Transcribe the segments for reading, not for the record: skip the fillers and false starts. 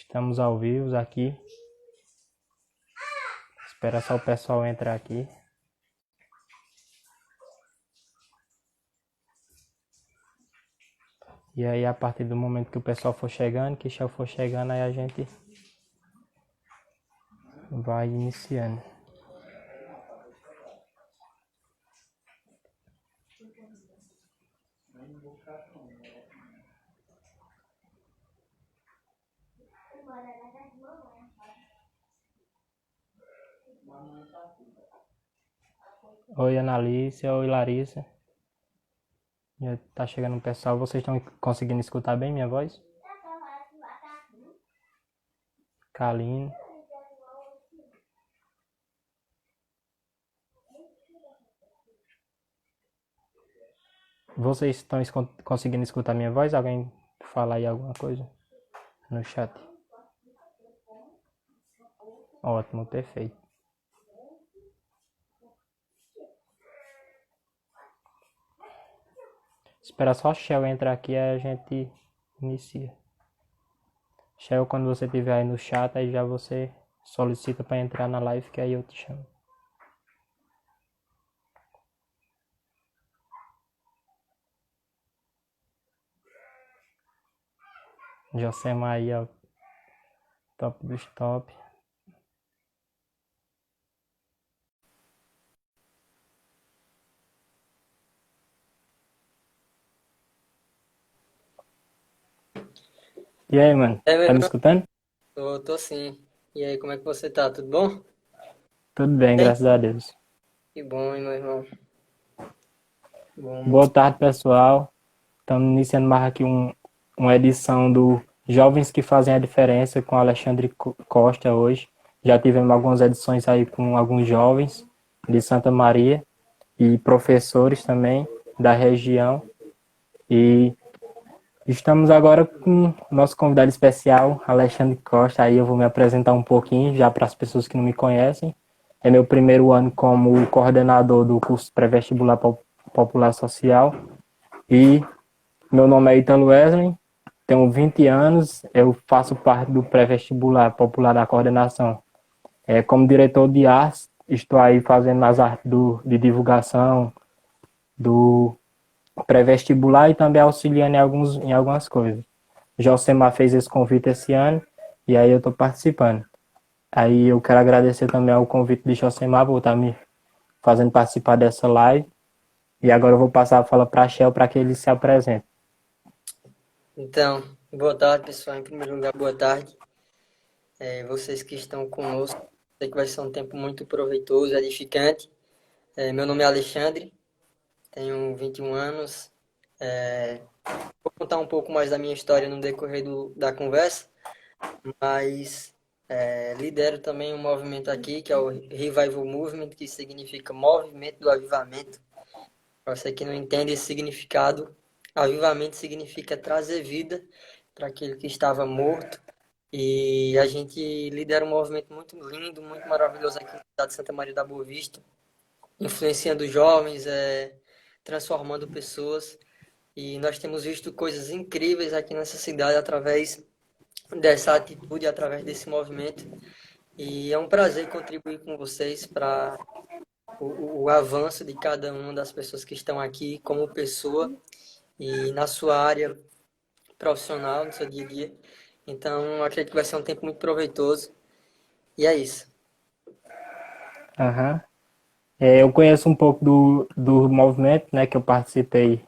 Estamos ao vivo aqui. Espera só o pessoal entrar aqui. E aí, a partir do momento que o pessoal for chegando, que já for chegando, aí a gente vai iniciando. Oi, Analícia. Oi, Larissa. Já tá chegando o pessoal. Vocês estão conseguindo escutar bem minha voz? Kaline. Vocês estão conseguindo escutar minha voz? Alguém fala aí alguma coisa no chat? Ótimo, perfeito. Espera só a Shell entrar aqui e a gente inicia. Shell, quando você estiver aí no chat, aí já você solicita para entrar na live, que aí eu te chamo. Josema aí, ó. Top dos top. E aí, mano? É, meu Tá me irmão, escutando? tô sim. E aí, como é que você tá? Tudo bom? Tudo bem, Bem? graças a Deus. Que bom, hein, meu irmão. Bom, Boa muito. tarde, pessoal. Estamos iniciando mais aqui uma edição do Jovens que Fazem a Diferença com Alexandre Costa hoje. Já tivemos algumas edições aí com alguns jovens de Santa Maria e professores também da região. E estamos agora com o nosso convidado especial, Alexandre Costa. Aí eu vou me apresentar um pouquinho já para as pessoas que não me conhecem. É meu primeiro ano como coordenador do curso pré-vestibular Popular Social. E meu nome é Ítalo Wesley, tenho 20 anos, eu faço parte do pré-vestibular popular da coordenação. Como diretor de artes, estou aí fazendo as artes de divulgação do pré-vestibular e também auxiliando em algumas coisas. Josemar fez esse convite esse ano e aí eu estou participando. Aí eu quero agradecer também ao convite de Josemar por estar me fazendo participar dessa live. E agora eu vou passar a fala para a Shell para que ele se apresente. Então, boa tarde, pessoal. Em primeiro lugar, boa tarde. Vocês que estão conosco, sei que vai ser um tempo muito proveitoso, edificante. Meu nome é Alexandre, tenho 21 anos. Vou contar um pouco mais da minha história no decorrer da conversa, mas lidero também um movimento aqui, que é o Revival Movement, que significa Movimento do Avivamento. Para você que não entende esse significado, avivamento significa trazer vida para aquele que estava morto. E a gente lidera um movimento muito lindo, muito maravilhoso aqui na cidade de Santa Maria da Boa Vista, influenciando jovens, transformando pessoas. E nós temos visto coisas incríveis aqui nessa cidade através dessa atitude, através desse movimento. E é um prazer contribuir com vocês para o avanço de cada uma das pessoas que estão aqui como pessoa e na sua área profissional, no seu dia a dia. Então, acredito que vai ser um tempo muito proveitoso. E é isso. Aham. Eu conheço um pouco do movimento, né, que eu participei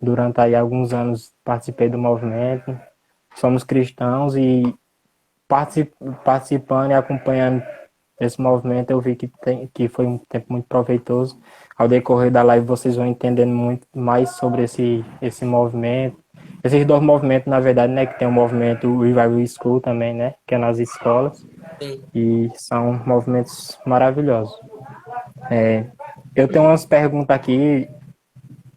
durante aí alguns anos, participei do movimento. Somos cristãos e participando e acompanhando esse movimento, eu vi que foi um tempo muito proveitoso. Ao decorrer da live, vocês vão entendendo muito mais sobre esse movimento. Esses dois movimentos, na verdade, né, que tem o movimento Revival School também, né, que é nas escolas, Sim. e são movimentos maravilhosos. Eu tenho umas perguntas aqui.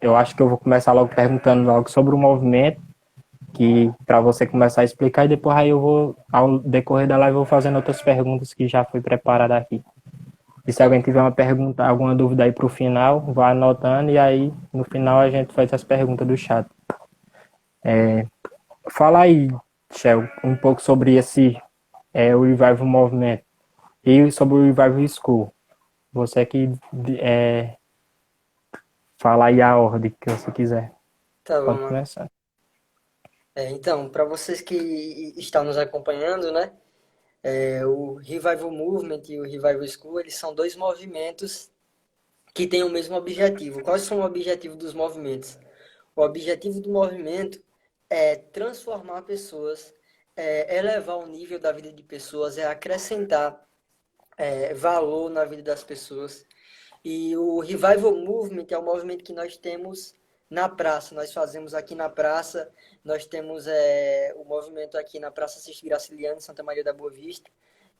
Eu acho que eu vou começar logo perguntando logo sobre o movimento, que para você começar a explicar, e depois aí eu vou, ao decorrer da live, eu vou fazendo outras perguntas que já foi preparada aqui. E se alguém tiver uma pergunta, alguma dúvida aí para o final, vá anotando e aí no final a gente faz as perguntas do chat. Fala aí, Shell, um pouco sobre o Revival Movement e sobre o Revival School. Você que fala aí a ordem que você quiser. Tá bom, Pode mano. começar. Então, para vocês que estão nos acompanhando, né? O Revival Movement e o Revival School, eles são dois movimentos que têm o mesmo objetivo. Quais são o objetivo dos movimentos? O objetivo do movimento é transformar pessoas, é elevar o nível da vida de pessoas, é acrescentar valor na vida das pessoas. E o Revival Movement é o movimento que nós temos na praça. Nós fazemos aqui na praça, nós temos o movimento aqui na Praça Cisto Graciliano, Santa Maria da Boa Vista.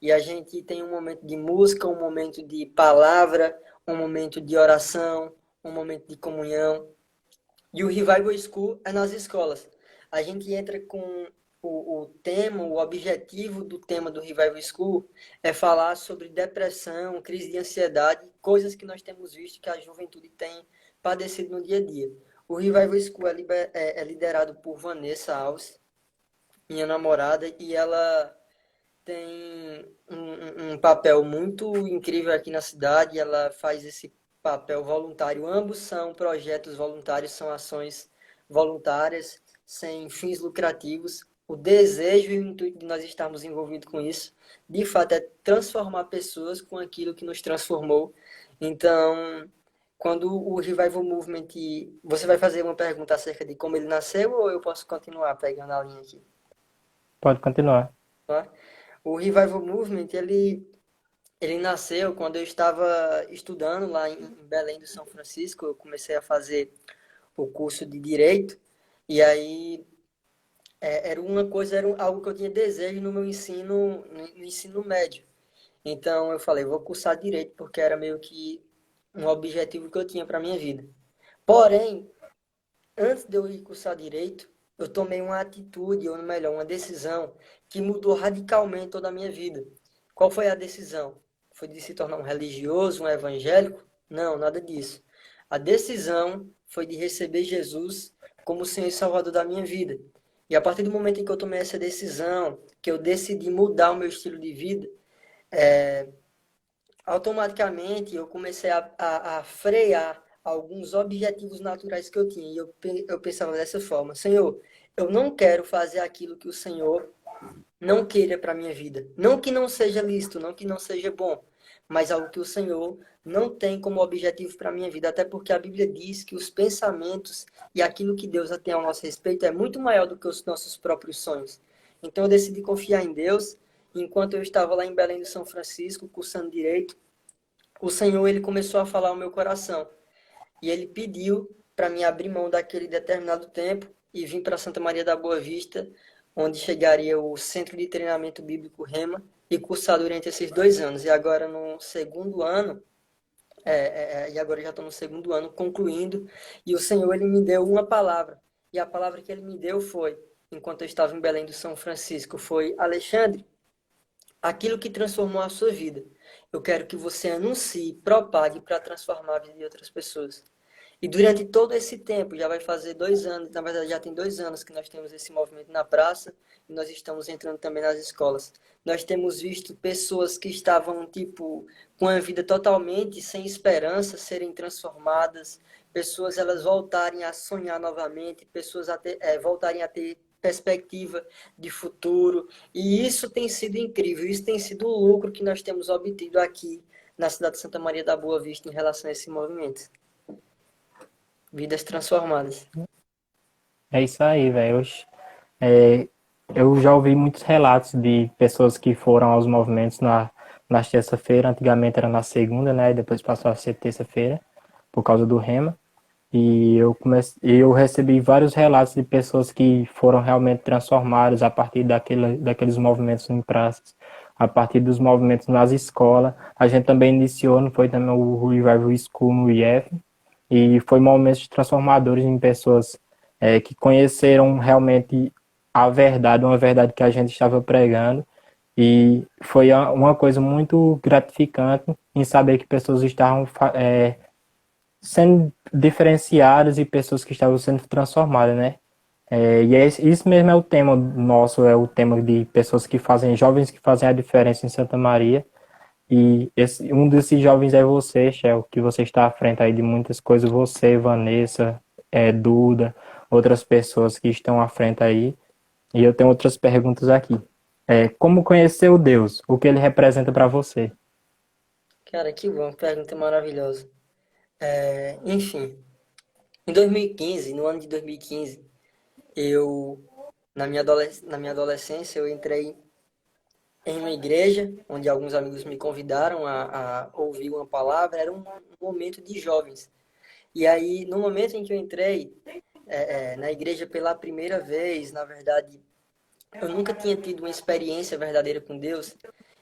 E a gente tem um momento de música, um momento de palavra, um momento de oração, um momento de comunhão. E o Revival School é nas escolas. A gente entra com o tema, o objetivo do tema do Revival School é falar sobre depressão, crise de ansiedade, coisas que nós temos visto que a juventude tem padecido no dia a dia. O Revival School é liderado por Vanessa Alves, minha namorada, e ela tem um papel muito incrível aqui na cidade. Ela faz esse papel voluntário. Ambos são projetos voluntários, são ações voluntárias, sem fins lucrativos. O desejo e o intuito de nós estarmos envolvidos com isso, de fato, é transformar pessoas com aquilo que nos transformou. Então, quando o Revival Movement, você vai fazer uma pergunta acerca de como ele nasceu ou eu posso continuar pegando a linha aqui? Pode continuar. Tá? O Revival Movement, ele nasceu quando eu estava estudando lá em Belém do São Francisco. Eu comecei a fazer o curso de Direito, e aí era algo que eu tinha desejo no meu ensino, no ensino médio. Então eu falei, vou cursar Direito, porque era meio que um objetivo que eu tinha para minha vida. Porém, antes de eu ir cursar Direito, eu tomei uma atitude, ou melhor, uma decisão que mudou radicalmente toda a minha vida. Qual foi a decisão? Foi de se tornar um religioso, um evangélico? Não, nada disso. A decisão foi de receber Jesus como Senhor e Salvador da minha vida. E a partir do momento em que eu tomei essa decisão, que eu decidi mudar o meu estilo de vida, automaticamente eu comecei a frear alguns objetivos naturais que eu tinha. E eu pensava dessa forma: Senhor, eu não quero fazer aquilo que o Senhor não queira para minha vida. Não que não seja lícito, não que não seja bom, mas algo que o Senhor não tem como objetivo para minha vida. Até porque a Bíblia diz que os pensamentos e aquilo que Deus tem ao nosso respeito é muito maior do que os nossos próprios sonhos. Então eu decidi confiar em Deus. Enquanto eu estava lá em Belém do São Francisco, cursando Direito, o Senhor, ele começou a falar ao meu coração. E ele pediu para mim abrir mão daquele determinado tempo e vir para Santa Maria da Boa Vista, onde chegaria o Centro de Treinamento Bíblico Rema, e cursar durante esses 2 anos. E agora no segundo ano, e agora já estou no segundo ano, concluindo, e o Senhor, ele me deu uma palavra. E a palavra que ele me deu foi, enquanto eu estava em Belém do São Francisco, foi: Alexandre, aquilo que transformou a sua vida, eu quero que você anuncie, propague para transformar a vida de outras pessoas. E durante todo esse tempo, já vai fazer 2 anos, na verdade já tem 2 anos que nós temos esse movimento na praça, e nós estamos entrando também nas escolas. Nós temos visto pessoas que estavam, com a vida totalmente sem esperança, serem transformadas, pessoas elas voltarem a sonhar novamente, pessoas voltarem a ter perspectiva de futuro. E isso tem sido incrível, isso tem sido o lucro que nós temos obtido aqui na cidade de Santa Maria da Boa Vista em relação a esse movimento. Vidas transformadas. É isso aí, velho. Eu já ouvi muitos relatos de pessoas que foram aos movimentos na terça-feira. Antigamente era na segunda, né? E depois passou a ser terça-feira, por causa do Rema. E eu recebi vários relatos de pessoas que foram realmente transformadas a partir daqueles movimentos em praças, a partir dos movimentos nas escolas. A gente também iniciou, não foi também o Revival School no IF, e foi momentos transformadores em pessoas que conheceram realmente a verdade, uma verdade que a gente estava pregando, e foi uma coisa muito gratificante em saber que pessoas estavam sendo diferenciadas e pessoas que estavam sendo transformadas, né? Isso mesmo é o tema nosso, é o tema de pessoas que fazem, jovens que fazem a diferença em Santa Maria. E um desses jovens é você, Shel, que você está à frente aí de muitas coisas. Você, Vanessa, Duda, outras pessoas que estão à frente aí. E eu tenho outras perguntas aqui. Como conhecer o Deus? O que ele representa para você? Cara, que bom, pergunta maravilhosa. Enfim, em 2015, no ano de 2015, eu, na minha adolescência, eu entrei em uma igreja, onde alguns amigos me convidaram a ouvir uma palavra, era um momento de jovens. E aí, no momento em que eu entrei na igreja pela primeira vez, na verdade, eu nunca tinha tido uma experiência verdadeira com Deus.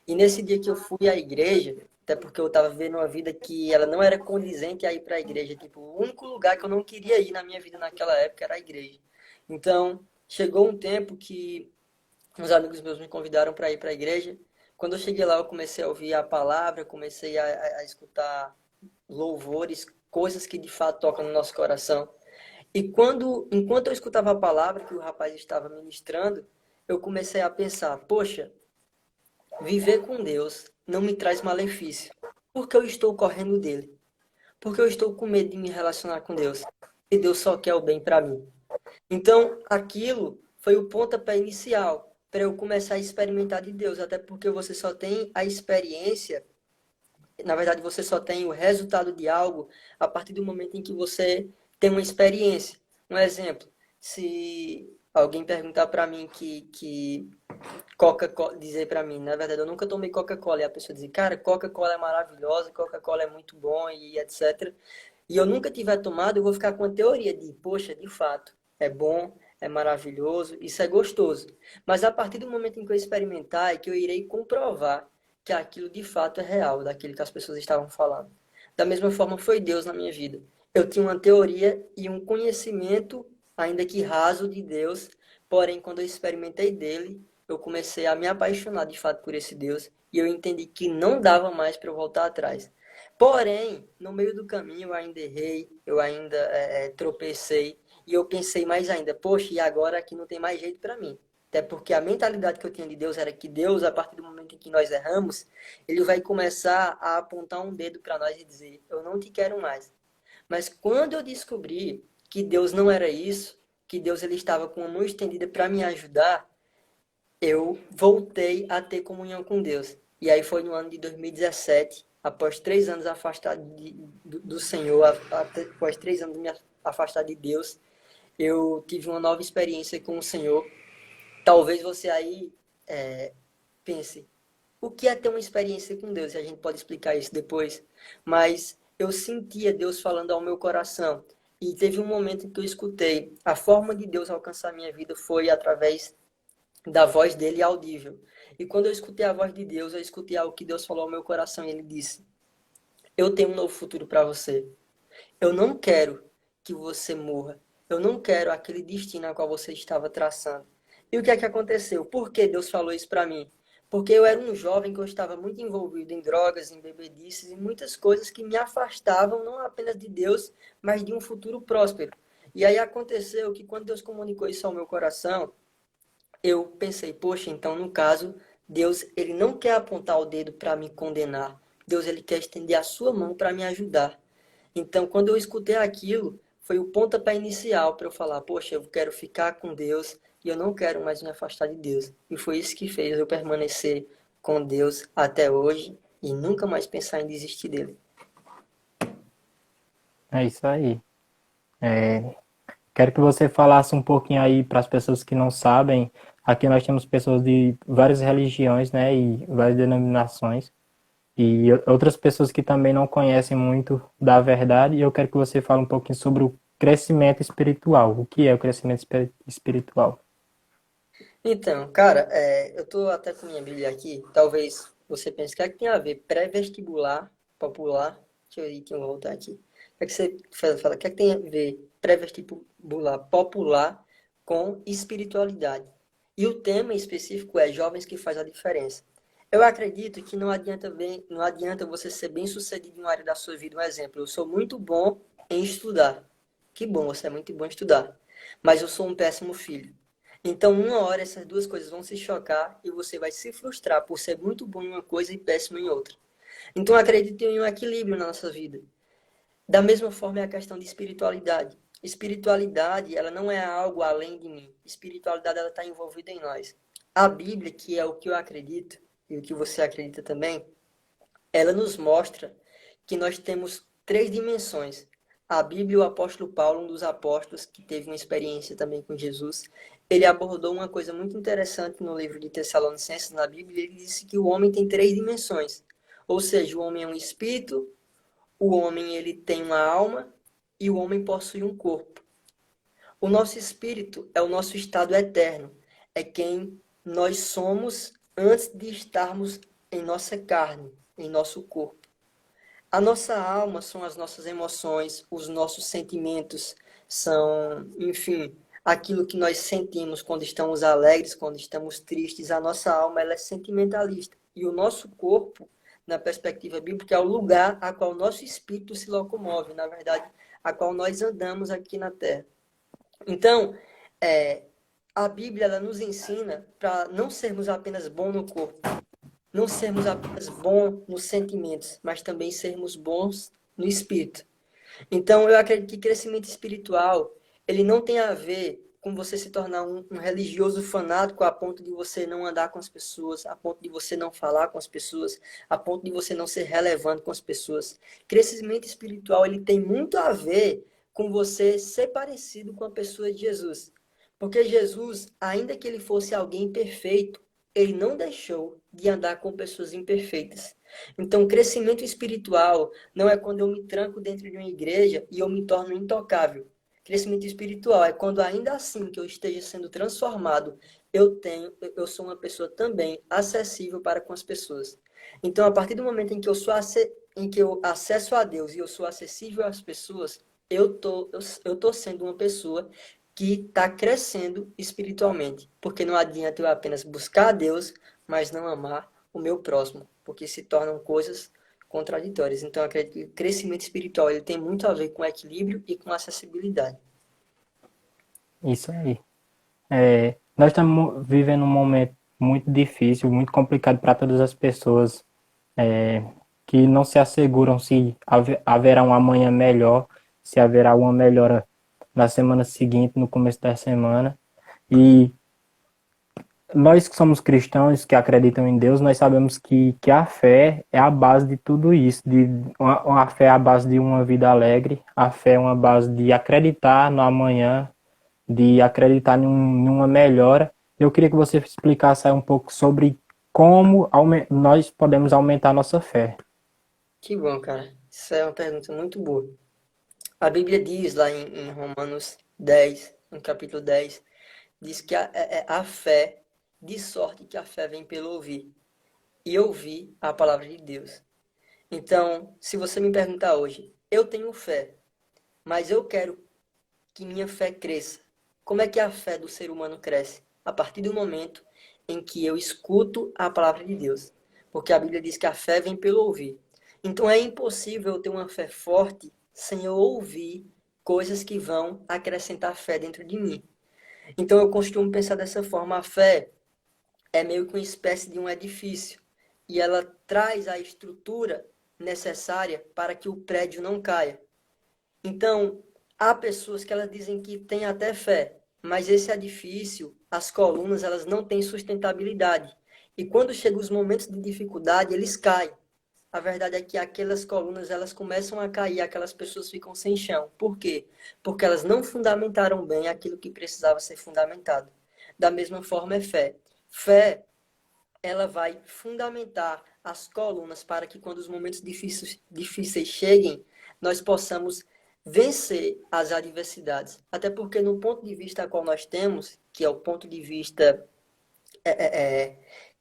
E nesse dia que eu fui à igreja, até porque eu estava vivendo uma vida que ela não era condizente a ir para a igreja. Tipo, o único lugar que eu não queria ir na minha vida naquela época era a igreja. Então, chegou um tempo que uns amigos meus me convidaram para ir para a igreja. Quando eu cheguei lá, eu comecei a ouvir a palavra, comecei a escutar louvores, coisas que de fato tocam no nosso coração. E enquanto eu escutava a palavra que o rapaz estava ministrando, eu comecei a pensar, poxa, viver com Deus não me traz malefício. Porque eu estou correndo dele. Porque eu estou com medo de me relacionar com Deus. E Deus só quer o bem para mim. Então, aquilo foi o pontapé inicial para eu começar a experimentar de Deus. Até porque você só tem a experiência, na verdade, você só tem o resultado de algo a partir do momento em que você tem uma experiência. Um exemplo, se alguém perguntar para mim que Coca-Cola, dizer para mim, na verdade, eu nunca tomei Coca-Cola, e a pessoa dizer, cara, Coca-Cola é maravilhosa, Coca-Cola é muito bom e etc. E eu nunca tiver tomado, eu vou ficar com a teoria de, poxa, de fato, é bom, é maravilhoso, isso é gostoso. Mas a partir do momento em que eu experimentar, é que eu irei comprovar que aquilo de fato é real, daquilo que as pessoas estavam falando. Da mesma forma foi Deus na minha vida. Eu tinha uma teoria e um conhecimento, ainda que raso, de Deus, porém, quando eu experimentei dele, eu comecei a me apaixonar de fato por esse Deus e eu entendi que não dava mais para eu voltar atrás. Porém, no meio do caminho eu ainda errei, eu ainda tropecei e eu pensei mais ainda, poxa, e agora aqui não tem mais jeito para mim. Até porque a mentalidade que eu tinha de Deus era que Deus, a partir do momento em que nós erramos, ele vai começar a apontar um dedo para nós e dizer, eu não te quero mais. Mas quando eu descobri que Deus não era isso, que Deus ele estava com a mão estendida para me ajudar, eu voltei a ter comunhão com Deus. E aí foi no ano de 2017, após 3 anos afastado do Senhor, após 3 anos de me afastar de Deus, eu tive uma nova experiência com o Senhor. Talvez você aí pense, o que é ter uma experiência com Deus? E a gente pode explicar isso depois. Mas eu sentia Deus falando ao meu coração. E teve um momento em que eu escutei. A forma de Deus alcançar a minha vida foi através da voz dele audível. E quando eu escutei a voz de Deus, eu escutei algo que Deus falou ao meu coração e ele disse: eu tenho um novo futuro para você. Eu não quero que você morra. Eu não quero aquele destino a qual você estava traçando. E o que é que aconteceu? Por que Deus falou isso para mim? Porque eu era um jovem que eu estava muito envolvido em drogas, em bebedices e muitas coisas que me afastavam não apenas de Deus, mas de um futuro próspero. E aí aconteceu que quando Deus comunicou isso ao meu coração, eu pensei, poxa, então no caso, Deus, ele não quer apontar o dedo para me condenar. Deus, ele quer estender a sua mão para me ajudar. Então, quando eu escutei aquilo, foi o pontapé inicial para eu falar, poxa, eu quero ficar com Deus e eu não quero mais me afastar de Deus. E foi isso que fez eu permanecer com Deus até hoje e nunca mais pensar em desistir dele. É isso aí. Quero que você falasse um pouquinho aí para as pessoas que não sabem. Aqui nós temos pessoas de várias religiões, né, e várias denominações, e outras pessoas que também não conhecem muito da verdade. E eu quero que você fale um pouquinho sobre o crescimento espiritual. O que é o crescimento espiritual? Então, cara, eu tô até com minha Bíblia aqui. Talvez você pense, o que é que tem a ver pré-vestibular, popular? Deixa eu voltar aqui. O que é que você fala? O que é que tem a ver pré-vestibular, popular com espiritualidade? E o tema em específico é jovens que faz a diferença. Eu acredito que não adianta você ser bem-sucedido em uma área da sua vida. Um exemplo, eu sou muito bom em estudar. Que bom, você é muito bom em estudar. mas eu sou um péssimo filho. Então, uma hora essas duas coisas vão se chocar e você vai se frustrar por ser muito bom em uma coisa e péssimo em outra. Então, eu acredito em um equilíbrio na nossa vida. Da mesma forma é a questão de espiritualidade. Espiritualidade, ela não é algo além de mim. Espiritualidade, ela está envolvida em nós. A Bíblia, que é o que eu acredito e o que você acredita também, ela nos mostra que nós temos três dimensões. A Bíblia, o apóstolo Paulo, um dos apóstolos que teve uma experiência também com Jesus, ele abordou uma coisa muito interessante no livro de Tessalonicenses, na Bíblia. Ele disse que o homem tem três dimensões. Ou seja, o homem é um espírito, o homem ele tem uma alma e o homem possui um corpo. O nosso espírito é o nosso estado eterno, é quem nós somos antes de estarmos em nossa carne, em nosso corpo. A nossa alma são as nossas emoções, os nossos sentimentos, são, enfim, aquilo que nós sentimos quando estamos alegres, quando estamos tristes. A nossa alma ela é sentimentalista. E o nosso corpo, na perspectiva bíblica, é o lugar a qual o nosso espírito se locomove, na verdade, a qual nós andamos aqui na Terra. Então, a Bíblia ela nos ensina para não sermos apenas bons no corpo, não sermos apenas bons nos sentimentos, mas também sermos bons no espírito. Então, eu acredito que crescimento espiritual, ele não tem a ver com você se tornar um religioso fanático a ponto de você não andar com as pessoas, a ponto de você não falar com as pessoas, a ponto de você não ser relevante com as pessoas. Crescimento espiritual, ele tem muito a ver com você ser parecido com a pessoa de Jesus. Porque Jesus, ainda que ele fosse alguém perfeito, ele não deixou de andar com pessoas imperfeitas. Então, crescimento espiritual não é quando eu me tranco dentro de uma igreja e eu me torno intocável. Crescimento espiritual é quando ainda assim que eu esteja sendo transformado, eu sou uma pessoa também acessível para com as pessoas. Então, a partir do momento em que eu acesso a Deus e eu sou acessível às pessoas, eu tô sendo uma pessoa que está crescendo espiritualmente, porque não adianta eu apenas buscar a Deus, mas não amar o meu próximo, porque se tornam coisas contraditórias. Então, eu acredito que o crescimento espiritual ele tem muito a ver com equilíbrio e com acessibilidade. Isso aí. Nós estamos vivendo um momento muito difícil, muito complicado para todas as pessoas que não se asseguram se haverá um amanhã melhor, se haverá uma melhora na semana seguinte, no começo da semana. E nós que somos cristãos, que acreditam em Deus, nós sabemos que a fé é a base de tudo isso. A fé é a base de uma vida alegre, a fé é uma base de acreditar no amanhã, de acreditar em uma melhora. Eu queria que você explicasse aí um pouco sobre como nós podemos aumentar a nossa fé. Que bom, cara. Isso é uma pergunta muito boa. A Bíblia diz lá em Romanos 10, no capítulo 10, diz que a fé, de sorte que a fé vem pelo ouvir, e ouvir a palavra de Deus. Então, se você me perguntar hoje, eu tenho fé, mas eu quero que minha fé cresça. Como é que a fé do ser humano cresce? A partir do momento em que eu escuto a palavra de Deus. Porque a Bíblia diz que a fé vem pelo ouvir. Então é impossível eu ter uma fé forte sem eu ouvir coisas que vão acrescentar fé dentro de mim. Então eu costumo pensar dessa forma: a fé é meio que uma espécie de um edifício e ela traz a estrutura necessária para que o prédio não caia. Então, há pessoas que elas dizem que têm até fé, mas esse edifício, as colunas, elas não têm sustentabilidade. E quando chegam os momentos de dificuldade, eles caem. A verdade é que aquelas colunas, elas começam a cair, aquelas pessoas ficam sem chão. Por quê? Porque elas não fundamentaram bem aquilo que precisava ser fundamentado. Da mesma forma é fé. Fé, ela vai fundamentar as colunas para que quando os momentos difíceis cheguem, nós possamos vencer as adversidades. Até porque no ponto de vista qual nós temos, que é o ponto de vista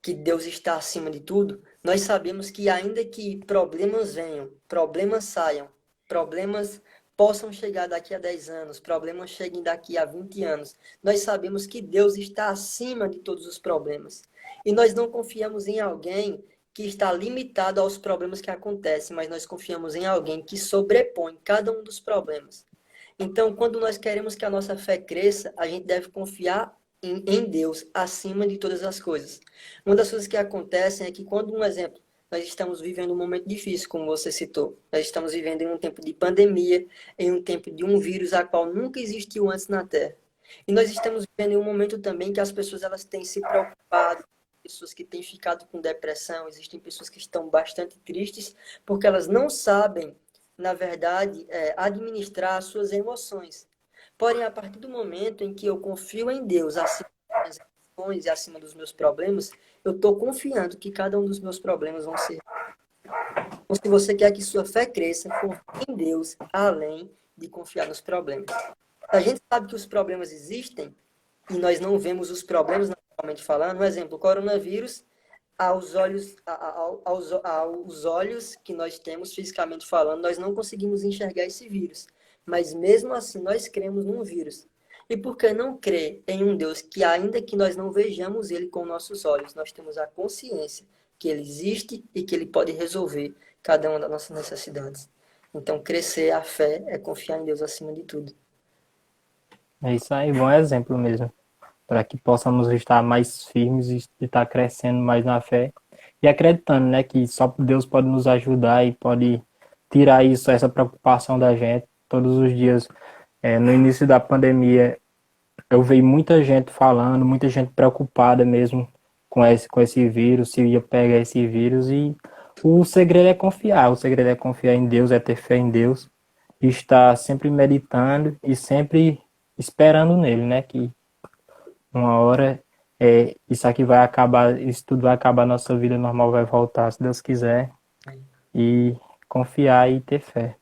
que Deus está acima de tudo, nós sabemos que ainda que problemas venham, problemas saiam, problemas possam chegar daqui a 10 anos, problemas cheguem daqui a 20 anos, nós sabemos que Deus está acima de todos os problemas. E nós não confiamos em alguém que está limitado aos problemas que acontecem, mas nós confiamos em alguém que sobrepõe cada um dos problemas. Então, quando nós queremos que a nossa fé cresça, a gente deve confiar em Deus acima de todas as coisas. Uma das coisas que acontecem é que quando, um exemplo, nós estamos vivendo um momento difícil, como você citou. Nós estamos vivendo em um tempo de pandemia, em um tempo de um vírus a qual nunca existiu antes na Terra. E nós estamos vivendo em um momento também que as pessoas elas têm se preocupado, pessoas que têm ficado com depressão, existem pessoas que estão bastante tristes porque elas não sabem, na verdade, administrar as suas emoções. Porém, a partir do momento em que eu confio em Deus acima das minhas emoções e acima dos meus problemas, eu estou confiando que cada um dos meus problemas vão ser. Então, se você quer que sua fé cresça, confie em Deus além de confiar nos problemas. A gente sabe que os problemas existem e nós não vemos os problemas naturalmente falando. Um exemplo, o coronavírus, aos olhos que nós temos fisicamente falando, nós não conseguimos enxergar esse vírus. Mas mesmo assim, nós cremos num vírus. E por que não crer em um Deus que, ainda que nós não vejamos ele com nossos olhos, nós temos a consciência que ele existe e que ele pode resolver cada uma das nossas necessidades? Então, crescer a fé é confiar em Deus acima de tudo. É isso aí, bom exemplo mesmo, para que possamos estar mais firmes e estar crescendo mais na fé e acreditando, né, que só Deus pode nos ajudar e pode tirar isso, essa preocupação da gente. Todos os dias, no início da pandemia, eu vi muita gente falando, muita gente preocupada mesmo com esse vírus, se ia pegar esse vírus, e o segredo é confiar em Deus, é ter fé em Deus, e estar sempre meditando e sempre esperando nele, né, que uma hora isso aqui vai acabar, isso tudo vai acabar, nossa vida normal vai voltar, se Deus quiser, e confiar e ter fé.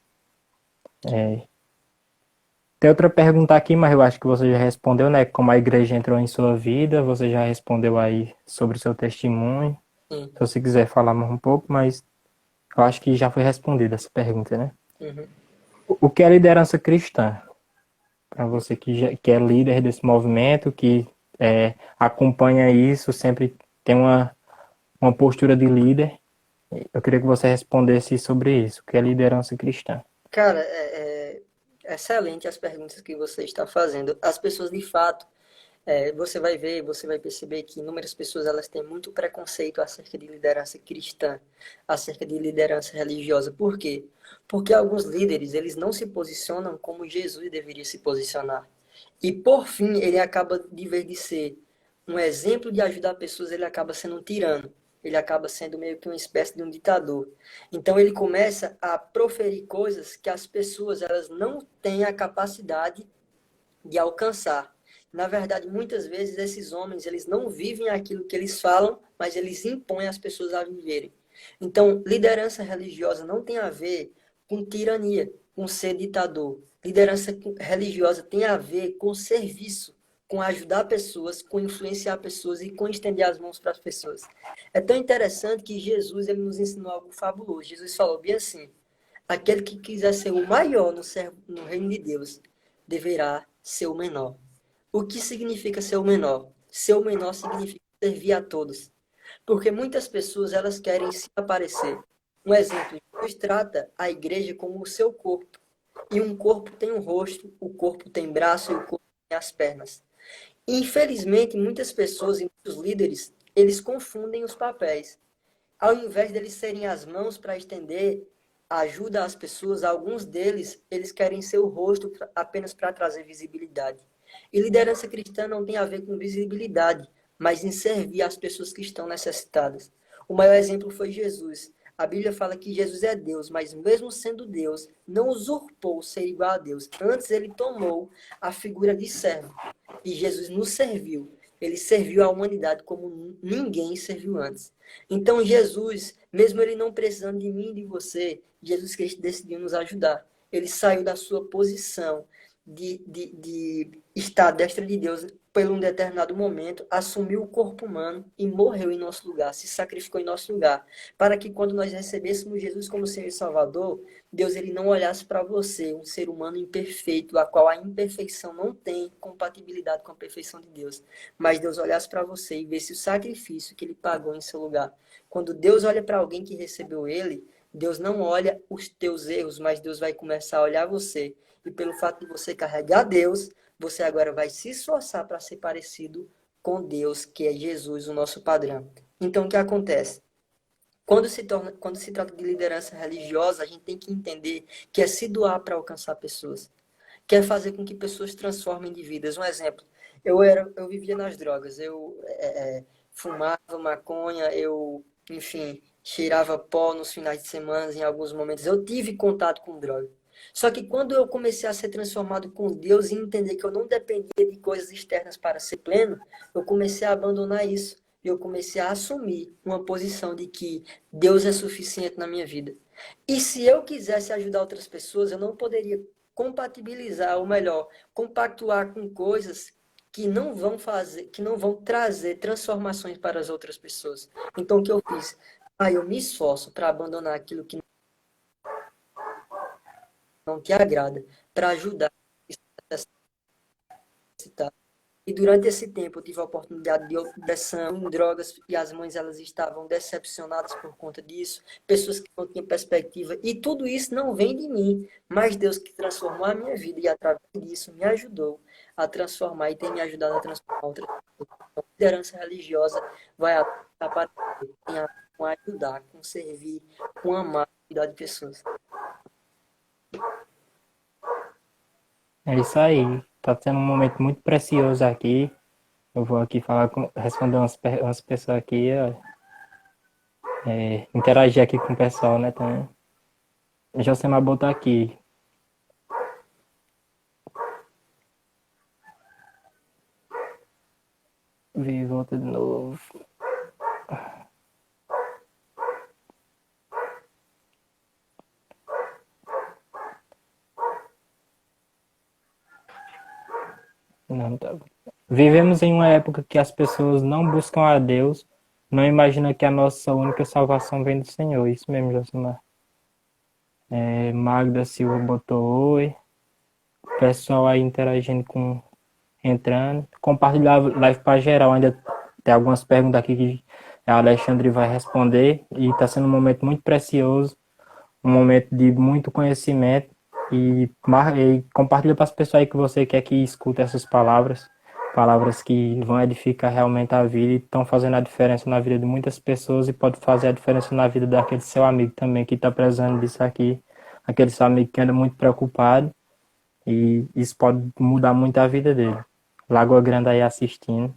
Tem outra pergunta aqui, mas eu acho que você já respondeu, né? Como a igreja entrou em sua vida, você já respondeu aí sobre o seu testemunho. Sim. Se você quiser falar mais um pouco, mas eu acho que já foi respondida essa pergunta, né? Uhum. O que é liderança cristã? Para você que é líder desse movimento, que acompanha isso, sempre tem uma postura de líder, eu queria que você respondesse sobre isso, o que é liderança cristã. Cara, é excelente as perguntas que você está fazendo. As pessoas, de fato, você vai ver, você vai perceber que inúmeras pessoas elas têm muito preconceito acerca de liderança cristã, acerca de liderança religiosa. Por quê? Porque alguns líderes, eles não se posicionam como Jesus deveria se posicionar. E, por fim, ele acaba, de vez de ser um exemplo de ajudar pessoas, ele acaba sendo um tirano. Ele acaba sendo meio que uma espécie de um ditador. Então, ele começa a proferir coisas que as pessoas elas não têm a capacidade de alcançar. Na verdade, muitas vezes esses homens, eles não vivem aquilo que eles falam, mas eles impõem as pessoas a viverem. Então, liderança religiosa não tem a ver com tirania, com ser ditador. Liderança religiosa tem a ver com serviço, com ajudar pessoas, com influenciar pessoas e com estender as mãos para as pessoas. É tão interessante que Jesus ele nos ensinou algo fabuloso. Jesus falou bem assim: aquele que quiser ser o maior no reino de Deus deverá ser o menor. O que significa ser o menor? Ser o menor significa servir a todos. Porque muitas pessoas elas querem se aparecer. Um exemplo, Jesus trata a igreja como o seu corpo. E um corpo tem um rosto, o corpo tem braço e o corpo tem as pernas. E, infelizmente, muitas pessoas e muitos líderes, eles confundem os papéis. Ao invés deles serem as mãos para estender ajuda às pessoas, alguns deles, eles querem ser o rosto apenas para trazer visibilidade. E liderança cristã não tem a ver com visibilidade, mas em servir as pessoas que estão necessitadas. O maior exemplo foi Jesus. A Bíblia fala que Jesus é Deus, mas mesmo sendo Deus, não usurpou ser igual a Deus. Antes ele tomou a figura de servo. E Jesus nos serviu. Ele serviu à humanidade como ninguém serviu antes. Então Jesus, mesmo ele não precisando de mim e de você, Jesus Cristo decidiu nos ajudar. Ele saiu da sua posição de estar à destra de Deus por um determinado momento, assumiu o corpo humano e morreu em nosso lugar, se sacrificou em nosso lugar, para que quando nós recebêssemos Jesus como Senhor e Salvador, Deus ele não olhasse para você, um ser humano imperfeito, a qual a imperfeição não tem compatibilidade com a perfeição de Deus, mas Deus olhasse para você e visse o sacrifício que ele pagou em seu lugar. Quando Deus olha para alguém que recebeu ele, Deus não olha os teus erros, mas Deus vai começar a olhar você E pelo fato de você carregar Deus, você agora vai se esforçar para ser parecido com Deus, que é Jesus, o nosso padrão. Então, o que acontece? Quando se trata de liderança religiosa, a gente tem que entender que é se doar para alcançar pessoas. Quer fazer com que pessoas transformem de vidas. Um exemplo, eu vivia nas drogas, eu fumava maconha, enfim, cheirava pó nos finais de semana, em alguns momentos. Eu tive contato com droga. Só que quando eu comecei a ser transformado com Deus e entender que eu não dependia de coisas externas para ser pleno, eu comecei a abandonar isso. E eu comecei a assumir uma posição de que Deus é suficiente na minha vida. E se eu quisesse ajudar outras pessoas, eu não poderia compatibilizar, ou melhor, compactuar com coisas que não vão fazer, que não vão trazer transformações para as outras pessoas. Então, o que eu fiz? Eu me esforço para abandonar aquilo que não te agrada, para ajudar e durante esse tempo eu tive a oportunidade de depressão em drogas e as mães elas estavam decepcionadas por conta disso, pessoas que não tinham perspectiva e tudo isso não vem de mim, mas Deus que transformou a minha vida e através disso me ajudou a transformar e tem me ajudado a transformar outras pessoas. Então, a liderança religiosa vai aparecer, tem a ver com ajudar, com servir, com amar, cuidar de pessoas. É isso aí. Tá sendo um momento muito precioso aqui. Eu vou aqui responder umas pessoas aqui, ó, interagir aqui com o pessoal, né, também. Josemar botou aqui. Vi, volta de novo. Não, tá. Vivemos em uma época que as pessoas não buscam a Deus, não imaginam que a nossa única salvação vem do Senhor. Isso mesmo, Josemar. Magda Silva botou oi. Pessoal aí interagindo entrando. Compartilhar a live para geral. Ainda tem algumas perguntas aqui que a Alexandre vai responder. E está sendo um momento muito precioso, um momento de muito conhecimento. E compartilha para as pessoas aí que você quer que escute essas palavras. Palavras que vão edificar realmente a vida e estão fazendo a diferença na vida de muitas pessoas e pode fazer a diferença na vida daquele seu amigo também que está precisando disso aqui. Aquele seu amigo que anda muito preocupado e isso pode mudar muito a vida dele. Lagoa Grande aí assistindo.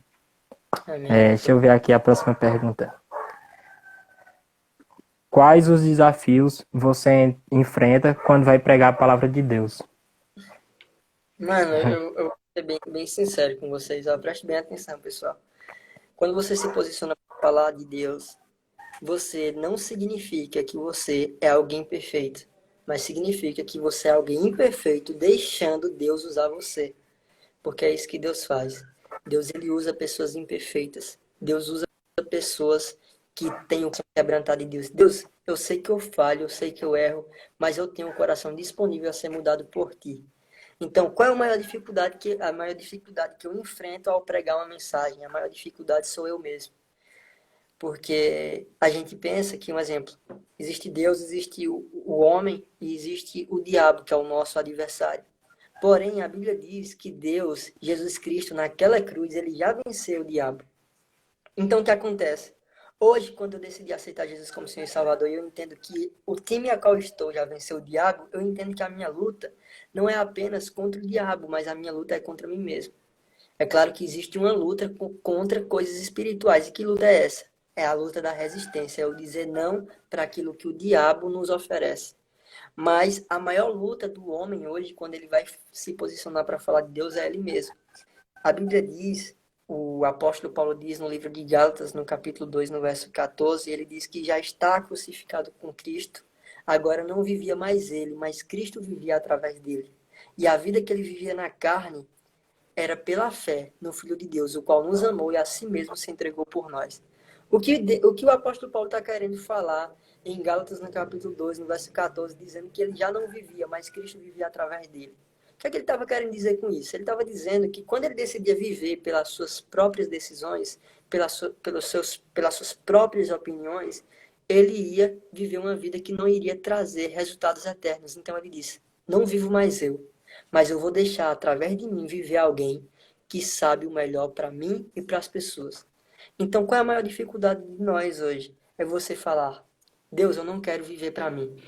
Amém. Deixa eu ver aqui a próxima pergunta. Quais os desafios você enfrenta quando vai pregar a palavra de Deus? Mano, eu vou ser bem sincero com vocês, ó. Preste bem atenção, pessoal. Quando você se posiciona para falar de Deus, você não significa que você é alguém perfeito, mas significa que você é alguém imperfeito, deixando Deus usar você. Porque é isso que Deus faz. Deus ele usa pessoas imperfeitas. Deus usa pessoas que têm o coração quebrantado de Deus. Deus, eu sei que eu falho, eu sei que eu erro, mas eu tenho um coração disponível a ser mudado por ti. Então, qual é a maior dificuldade que eu enfrento ao pregar uma mensagem? A maior dificuldade sou eu mesmo. Porque a gente pensa que, um exemplo, existe Deus, existe o homem e existe o diabo, que é o nosso adversário. Porém, a Bíblia diz que Deus, Jesus Cristo, naquela cruz, ele já venceu o diabo. Então, o que acontece? Hoje, quando eu decidi aceitar Jesus como Senhor e Salvador, e eu entendo que o time a qual estou já venceu o diabo, eu entendo que a minha luta não é apenas contra o diabo, mas a minha luta é contra mim mesmo. É claro que existe uma luta contra coisas espirituais. E que luta é essa? É a luta da resistência, é o dizer não para aquilo que o diabo nos oferece. Mas a maior luta do homem hoje, quando ele vai se posicionar para falar de Deus, é ele mesmo. A Bíblia diz, o apóstolo Paulo diz no livro de Gálatas, no capítulo 2, no verso 14, ele diz que já está crucificado com Cristo, agora não vivia mais ele, mas Cristo vivia através dele. E a vida que ele vivia na carne era pela fé no Filho de Deus, o qual nos amou e a si mesmo se entregou por nós. O que o apóstolo Paulo está querendo falar em Gálatas, no capítulo 2, no verso 14, dizendo que ele já não vivia, mas Cristo vivia através dele. O que é que ele estava querendo dizer com isso? Ele estava dizendo que quando ele decidia viver pelas suas próprias decisões, pelas suas próprias opiniões, ele ia viver uma vida que não iria trazer resultados eternos. Então ele disse, não vivo mais eu, mas eu vou deixar, através de mim, viver alguém que sabe o melhor para mim e para as pessoas. Então, qual é a maior dificuldade de nós hoje? É você falar, Deus, eu não quero viver para mim.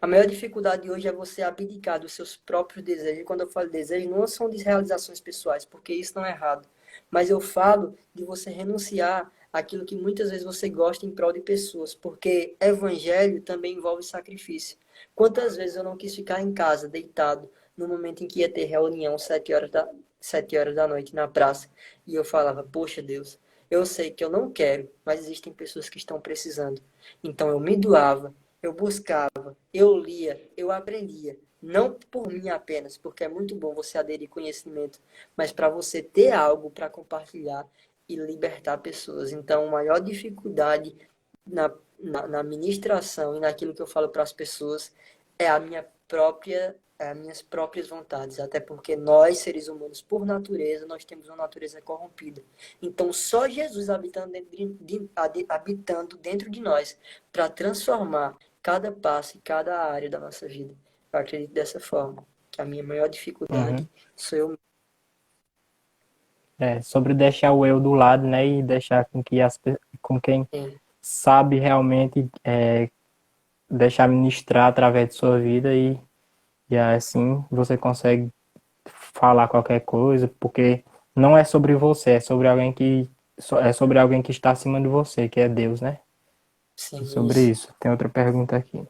A maior dificuldade hoje é você abdicar dos seus próprios desejos. E quando eu falo desejo, não são de realizações pessoais, porque isso não é errado. Mas eu falo de você renunciar àquilo que muitas vezes você gosta em prol de pessoas, porque evangelho também envolve sacrifício. Quantas vezes eu não quis ficar em casa, deitado, no momento em que ia ter reunião, 7 horas da noite na praça, e eu falava, poxa Deus, eu sei que eu não quero, mas existem pessoas que estão precisando. Então eu me doava, eu buscava, eu lia, eu aprendia. Não por mim apenas, porque é muito bom você aderir conhecimento, mas para você ter algo para compartilhar e libertar pessoas. Então, a maior dificuldade na ministração e naquilo que eu falo para as pessoas é as minhas próprias vontades. Até porque nós, seres humanos, por natureza, nós temos uma natureza corrompida. Então, só Jesus habitando dentro de nós para transformar cada passo e cada área da nossa vida. Eu acredito dessa forma, que a minha maior Uhum. dificuldade sou eu. Sobre deixar o eu do lado, né, e deixar com quem Mesmo. sabe realmente deixar ministrar através de sua vida e assim você consegue falar qualquer coisa, porque não é sobre você, é sobre alguém que está acima de você, que é Deus, né? Sim, Sobre isso. isso. Tem outra pergunta aqui.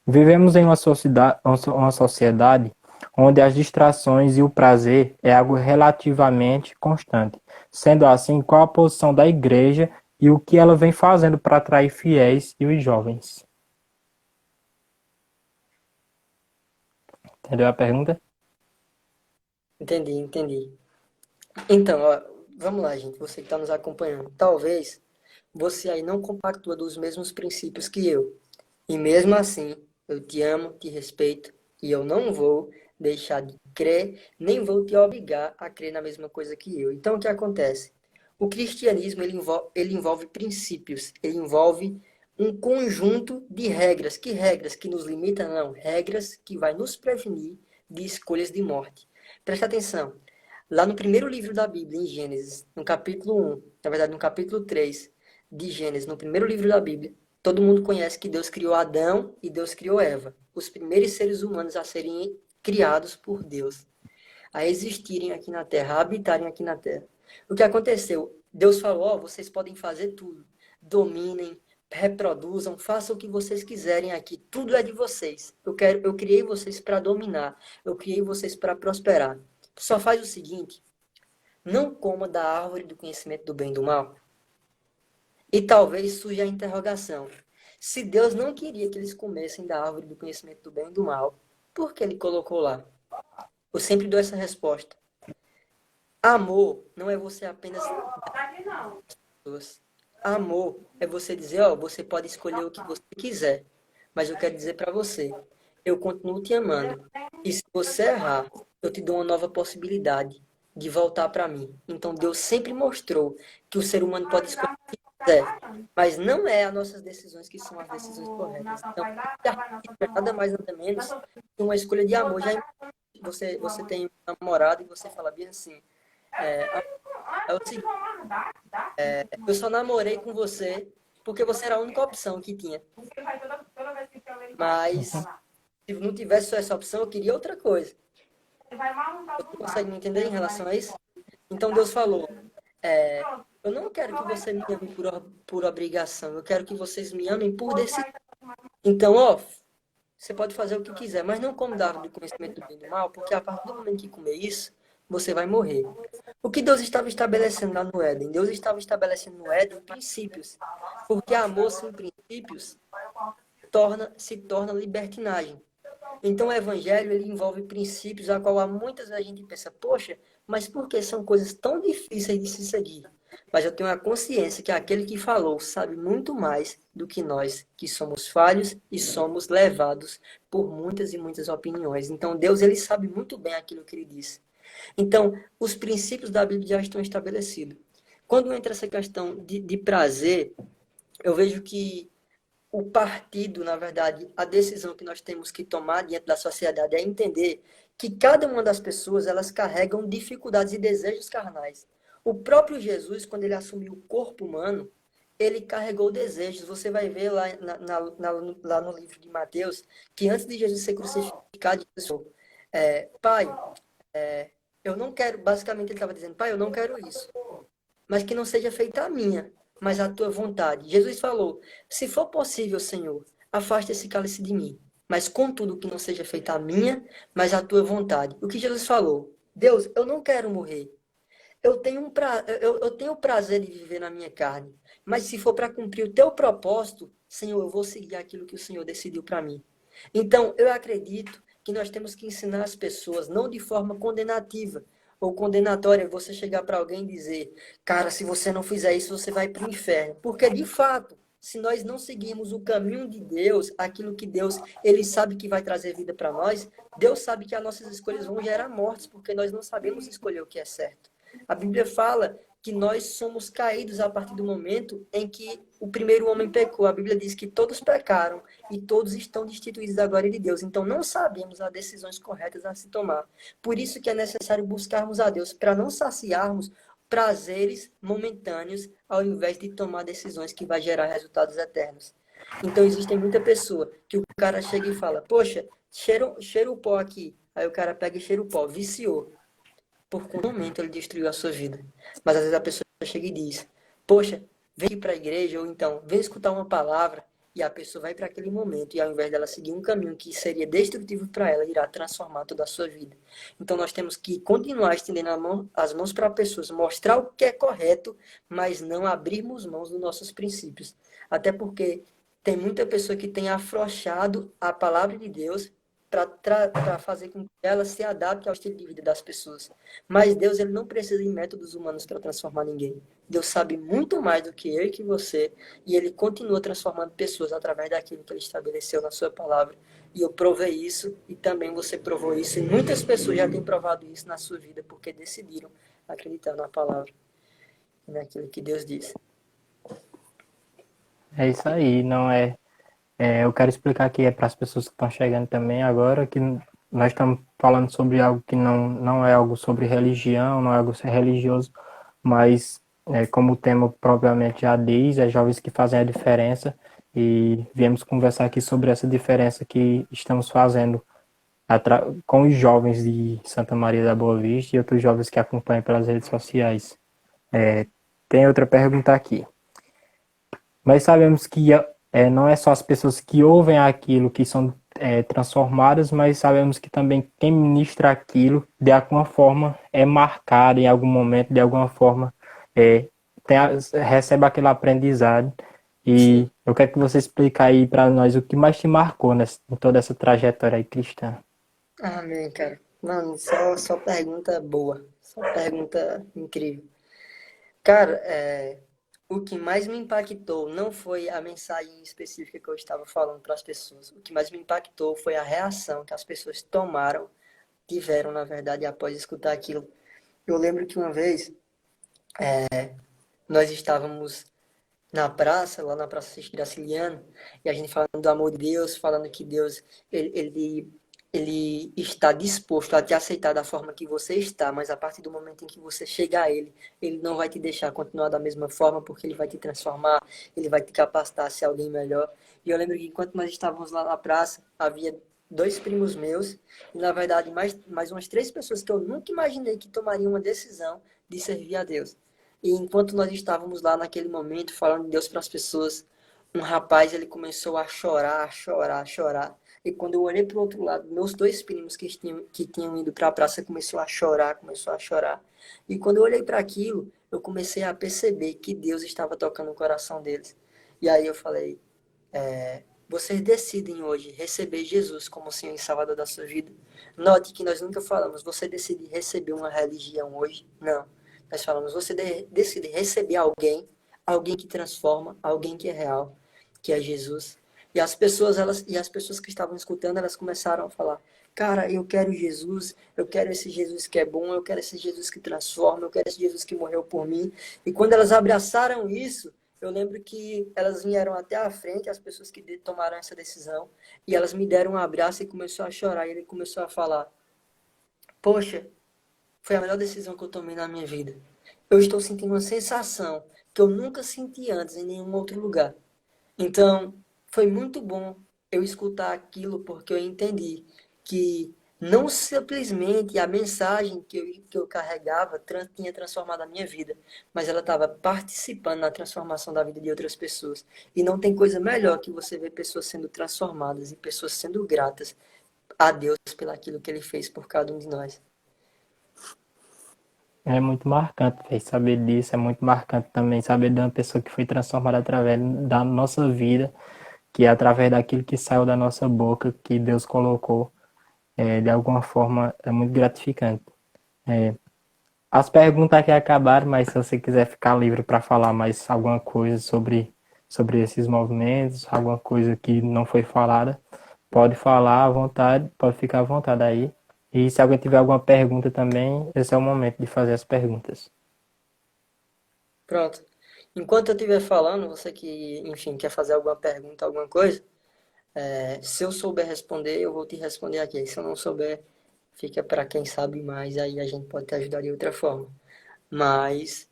Vivemos em uma sociedade onde as distrações e o prazer é algo relativamente constante. Sendo assim, qual a posição da igreja e o que ela vem fazendo para atrair fiéis e os jovens? Entendeu a pergunta? Entendi, entendi. Então, ó, vamos lá, gente, você que está nos acompanhando. Talvez você aí não compactua dos mesmos princípios que eu. E mesmo assim, eu te amo, te respeito e eu não vou deixar de crer, nem vou te obrigar a crer na mesma coisa que eu. Então, o que acontece? O cristianismo ele envolve princípios, ele envolve um conjunto de regras. Que regras que nos limitam? Não, regras que vai nos prevenir de escolhas de morte. Presta atenção. Lá no primeiro livro da Bíblia, em Gênesis, no capítulo 1, na verdade no capítulo 3 de Gênesis, no primeiro livro da Bíblia, todo mundo conhece que Deus criou Adão e Deus criou Eva, os primeiros seres humanos a serem criados por Deus, a existirem aqui na Terra, a habitarem aqui na Terra. O que aconteceu? Deus falou, ó, vocês podem fazer tudo, dominem, reproduzam, façam o que vocês quiserem aqui, tudo é de vocês. Eu criei vocês para dominar, eu criei vocês para prosperar. Só faz o seguinte, não coma da árvore do conhecimento do bem e do mal. E talvez surja a interrogação. Se Deus não queria que eles comessem da árvore do conhecimento do bem e do mal, por que ele colocou lá? Eu sempre dou essa resposta. Amor não é você apenas dar pessoas. Amor é você dizer, ó, você pode escolher o que você quiser, mas eu quero dizer para você, eu continuo te amando. E se você errar, eu te dou uma nova possibilidade de voltar para mim. Então Deus sempre mostrou que o ser humano pode escolher o que quiser, mas não é as nossas decisões que são as decisões corretas. Então, é nada mais nada menos que uma escolha de amor. Já você tem um namorado e você fala bem assim, é o seguinte, eu só namorei com você porque você era a única opção que tinha. Mas se não tivesse só essa opção, eu queria outra coisa. Você consegue me entender em relação a isso? Então Deus falou, é, eu não quero que você me ame por obrigação, eu quero que vocês me amem por decisão. Então, ó, você pode fazer o que quiser, mas não come da árvore do conhecimento do bem e do mal, porque a partir do momento que comer isso, você vai morrer. O que Deus estava estabelecendo lá no Éden? Deus estava estabelecendo no Éden princípios. Porque amor sem princípios se torna libertinagem. Então o evangelho ele envolve princípios a qual há muitas vezes a gente pensa, poxa, mas por que são coisas tão difíceis de se seguir? Mas eu tenho a consciência que aquele que falou sabe muito mais do que nós, que somos falhos e somos levados por muitas e muitas opiniões. Então Deus ele sabe muito bem aquilo que ele disse. Então, os princípios da Bíblia já estão estabelecidos. Quando entra essa questão de prazer, eu vejo que o partido, na verdade, a decisão que nós temos que tomar diante da sociedade é entender que cada uma das pessoas, elas carregam dificuldades e desejos carnais. O próprio Jesus, quando ele assumiu o corpo humano, ele carregou desejos. Você vai ver lá, lá no livro de Mateus, que antes de Jesus ser crucificado, Jesus falou, Pai, eu não quero, basicamente ele estava dizendo, Pai, eu não quero isso, mas que não seja feita a minha, mas a tua vontade. Jesus falou, se for possível, Senhor, afaste esse cálice de mim, mas contudo que não seja feita a minha, mas a tua vontade. O que Jesus falou? Deus, eu não quero morrer. Eu tenho o prazer de viver na minha carne, mas se for para cumprir o teu propósito, Senhor, eu vou seguir aquilo que o Senhor decidiu para mim. Então, eu acredito que nós temos que ensinar as pessoas, não de forma condenativa ou condenatória, você chegar para alguém e dizer, cara, se você não fizer isso, você vai para o inferno. Porque, de fato, se nós não seguirmos o caminho de Deus, aquilo que Deus, ele sabe que vai trazer vida para nós, Deus sabe que as nossas escolhas vão gerar mortes, porque nós não sabemos escolher o que é certo. A Bíblia fala que nós somos caídos a partir do momento em que o primeiro homem pecou. A Bíblia diz que todos pecaram e todos estão destituídos da glória de Deus. Então não sabemos as decisões corretas a se tomar. Por isso que é necessário buscarmos a Deus para não saciarmos prazeres momentâneos ao invés de tomar decisões que vai gerar resultados eternos. Então existem muita pessoa que o cara chega e fala, poxa, cheira o pó aqui. Aí o cara pega e cheira o pó, viciou. Por um momento ele destruiu a sua vida. Mas às vezes a pessoa chega e diz, poxa, vem aqui para a igreja, ou então, vem escutar uma palavra, e a pessoa vai para aquele momento, e ao invés dela seguir um caminho que seria destrutivo para ela, irá transformar toda a sua vida. Então nós temos que continuar estendendo as mãos para pessoas, mostrar o que é correto, mas não abrirmos mãos dos nossos princípios. Até porque tem muita pessoa que tem afrouxado a palavra de Deus para fazer com que ela se adapte ao estilo de vida das pessoas. Mas Deus, ele não precisa de métodos humanos para transformar ninguém. Deus sabe muito mais do que eu e que você, e ele continua transformando pessoas através daquilo que ele estabeleceu na sua palavra. E eu provei isso, e também você provou isso, e muitas pessoas já têm provado isso na sua vida, porque decidiram acreditar na palavra e naquilo que Deus disse. É isso aí, não é. Eu quero explicar aqui para as pessoas que estão chegando também agora que nós estamos falando sobre algo que não é algo sobre religião, não é algo religioso, mas como o tema propriamente já diz, é jovens que fazem a diferença e viemos conversar aqui sobre essa diferença que estamos fazendo com os jovens de Santa Maria da Boa Vista e outros jovens que acompanham pelas redes sociais. Tem outra pergunta aqui. Nós sabemos que não é só as pessoas que ouvem aquilo que são transformadas, mas sabemos que também quem ministra aquilo, de alguma forma, é marcado em algum momento, de alguma forma, recebe aquele aprendizado. E eu quero que você explique aí para nós o que mais te marcou em toda essa trajetória aí cristã. Amém, cara. Mano, só pergunta boa. Só pergunta incrível. Cara, o que mais me impactou não foi a mensagem específica que eu estava falando para as pessoas. O que mais me impactou foi a reação que as pessoas tiveram, na verdade, após escutar aquilo. Eu lembro que uma vez nós estávamos na praça, lá na Praça Graciliano, e a gente falando do amor de Deus, falando que Deus, ele está disposto a te aceitar da forma que você está, mas a partir do momento em que você chega a ele não vai te deixar continuar da mesma forma, porque ele vai te transformar, ele vai te capacitar a ser alguém melhor. E eu lembro que enquanto nós estávamos lá na praça, havia dois primos meus, e na verdade mais umas três pessoas que eu nunca imaginei que tomariam uma decisão de servir a Deus. E enquanto nós estávamos lá naquele momento, falando de Deus para as pessoas, um rapaz, ele começou a chorar, a chorar, a chorar. E quando eu olhei para o outro lado, meus dois primos que tinham ido para a praça começou a chorar, começou a chorar. E quando eu olhei para aquilo, eu comecei a perceber que Deus estava tocando o coração deles. E aí eu falei, vocês decidem hoje receber Jesus como Senhor e Salvador da sua vida? Note que nós nunca falamos, você decide receber uma religião hoje? Não. Nós falamos, você decide receber alguém que transforma, alguém que é real, que é Jesus. E as pessoas que estavam escutando, elas começaram a falar, cara, eu quero Jesus, eu quero esse Jesus que é bom, eu quero esse Jesus que transforma, eu quero esse Jesus que morreu por mim. E quando elas abraçaram isso, eu lembro que elas vieram até a frente, as pessoas que tomaram essa decisão, e elas me deram um abraço e começou a chorar. E ele começou a falar, poxa, foi a melhor decisão que eu tomei na minha vida. Eu estou sentindo uma sensação que eu nunca senti antes em nenhum outro lugar. Então, foi muito bom eu escutar aquilo porque eu entendi que não simplesmente a mensagem que eu carregava tinha transformado a minha vida, mas ela estava participando na transformação da vida de outras pessoas. E não tem coisa melhor que você ver pessoas sendo transformadas e pessoas sendo gratas a Deus pelaquilo que Ele fez por cada um de nós. É muito marcante, véi, saber disso. É muito marcante também saber de uma pessoa que foi transformada através da nossa vida, que é através daquilo que saiu da nossa boca, que Deus colocou. De alguma forma, é muito gratificante. É, as perguntas aqui acabaram, mas se você quiser ficar livre para falar mais alguma coisa sobre esses movimentos, alguma coisa que não foi falada, pode falar à vontade, pode ficar à vontade aí. E se alguém tiver alguma pergunta também, esse é o momento de fazer as perguntas. Pronto. Enquanto eu estiver falando, você que, enfim, quer fazer alguma pergunta, alguma coisa, se eu souber responder, eu vou te responder aqui. Se eu não souber, fica para quem sabe mais, aí a gente pode te ajudar de outra forma. Mas,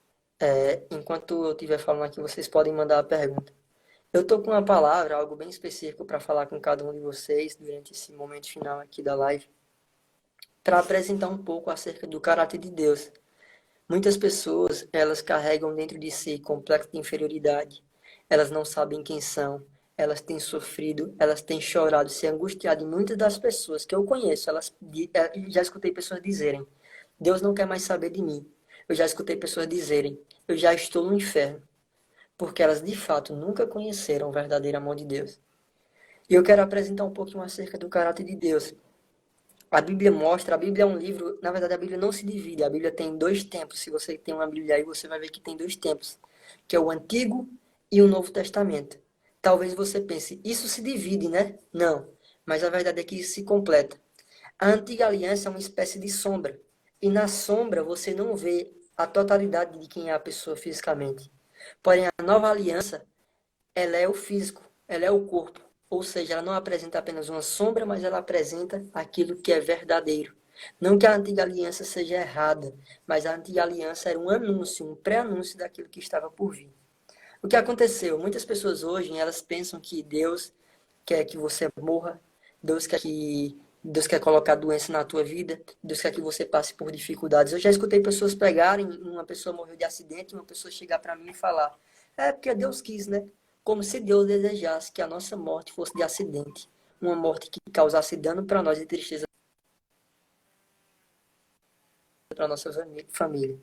enquanto eu estiver falando aqui, vocês podem mandar a pergunta. Eu estou com uma palavra, algo bem específico para falar com cada um de vocês durante esse momento final aqui da live, para apresentar um pouco acerca do caráter de Deus. Muitas pessoas, elas carregam dentro de si complexo de inferioridade. Elas não sabem quem são. Elas têm sofrido, elas têm chorado, se angustiado. E muitas das pessoas que eu conheço, já escutei pessoas dizerem: Deus não quer mais saber de mim. Eu já escutei pessoas dizerem: eu já estou no inferno. Porque elas de fato nunca conheceram o verdadeiro amor de Deus. E eu quero apresentar um pouquinho acerca do caráter de Deus. A Bíblia mostra, a Bíblia é um livro, na verdade a Bíblia não se divide, a Bíblia tem dois tempos. Se você tem uma Bíblia aí, você vai ver que tem dois tempos, que é o Antigo e o Novo Testamento. Talvez você pense, isso se divide, né? Não, mas a verdade é que isso se completa. A Antiga Aliança é uma espécie de sombra, e na sombra você não vê a totalidade de quem é a pessoa fisicamente. Porém, a Nova Aliança, ela é o físico, ela é o corpo. Ou seja, ela não apresenta apenas uma sombra, mas ela apresenta aquilo que é verdadeiro. Não que a antiga aliança seja errada, mas a antiga aliança era um anúncio, um pré-anúncio daquilo que estava por vir. O que aconteceu? Muitas pessoas hoje, elas pensam que Deus quer que você morra, Deus quer colocar doença na tua vida, Deus quer que você passe por dificuldades. Eu já escutei pessoas pregarem, uma pessoa morreu de acidente, uma pessoa chegar para mim e falar: é porque Deus quis, né? Como se Deus desejasse que a nossa morte fosse de acidente, uma morte que causasse dano para nós e tristeza para nossa família.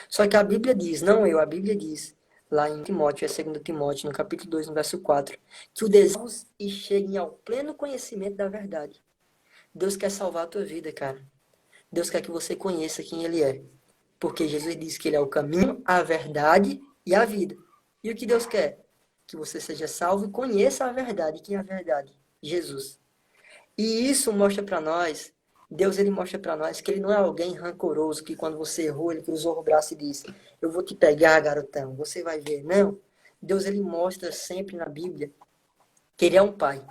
Só que a Bíblia diz, não eu, a Bíblia diz, lá em Timóteo, é 2 Timóteo, no capítulo 2, no verso 4, que o desejo e cheguem ao pleno conhecimento da verdade. Deus quer salvar a tua vida, cara. Deus quer que você conheça quem Ele é. Porque Jesus disse que Ele é o caminho, a verdade e a vida. E o que Deus quer? Que você seja salvo e conheça a verdade. Quem é a verdade? Jesus. E isso mostra para nós, Deus ele mostra para nós que ele não é alguém rancoroso, que quando você errou, ele cruzou o braço e disse: eu vou te pegar, garotão, você vai ver. Não. Deus ele mostra sempre na Bíblia que ele é um pai.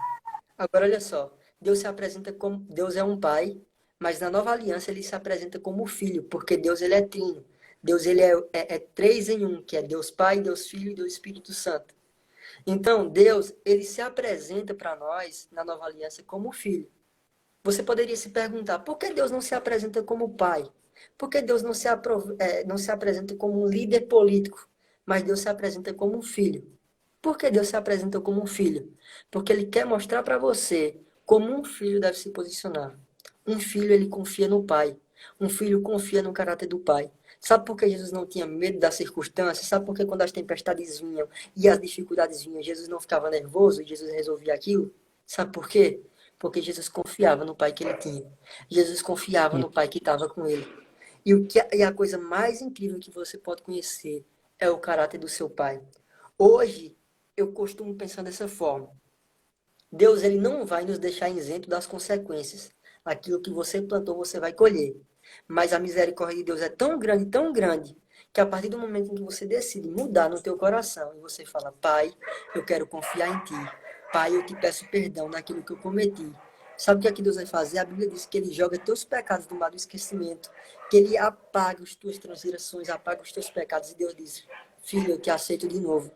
Agora olha só, Deus se apresenta como Deus é um pai, mas na nova aliança ele se apresenta como filho, porque Deus ele é trino. Deus ele é três em um, que é Deus Pai, Deus Filho e Deus Espírito Santo. Então, Deus, ele se apresenta para nós na nova aliança como filho. Você poderia se perguntar, por que Deus não se apresenta como pai? Por que Deus não se apresenta como um líder político, mas Deus se apresenta como um filho? Por que Deus se apresenta como um filho? Porque Ele quer mostrar para você como um filho deve se posicionar. Um filho, ele confia no pai. Um filho confia no caráter do pai. Sabe por que Jesus não tinha medo das circunstâncias? Sabe por que quando as tempestades vinham e as dificuldades vinham, Jesus não ficava nervoso e Jesus resolvia aquilo? Sabe por quê? Porque Jesus confiava no pai que ele tinha. Jesus confiava E no pai que estava com ele. E a coisa mais incrível que você pode conhecer é o caráter do seu pai. Hoje, eu costumo pensar dessa forma. Deus ele não vai nos deixar isento das consequências. Aquilo que você plantou, você vai colher. Mas a misericórdia de Deus é tão grande, que a partir do momento em que você decide mudar no teu coração e você fala: Pai, eu quero confiar em Ti. Pai, eu te peço perdão daquilo que eu cometi. Sabe o que é que Deus vai fazer? A Bíblia diz que ele joga teus pecados no mar do esquecimento, que ele apaga as tuas transgressões, apaga os teus pecados. E Deus diz, filho, eu te aceito de novo.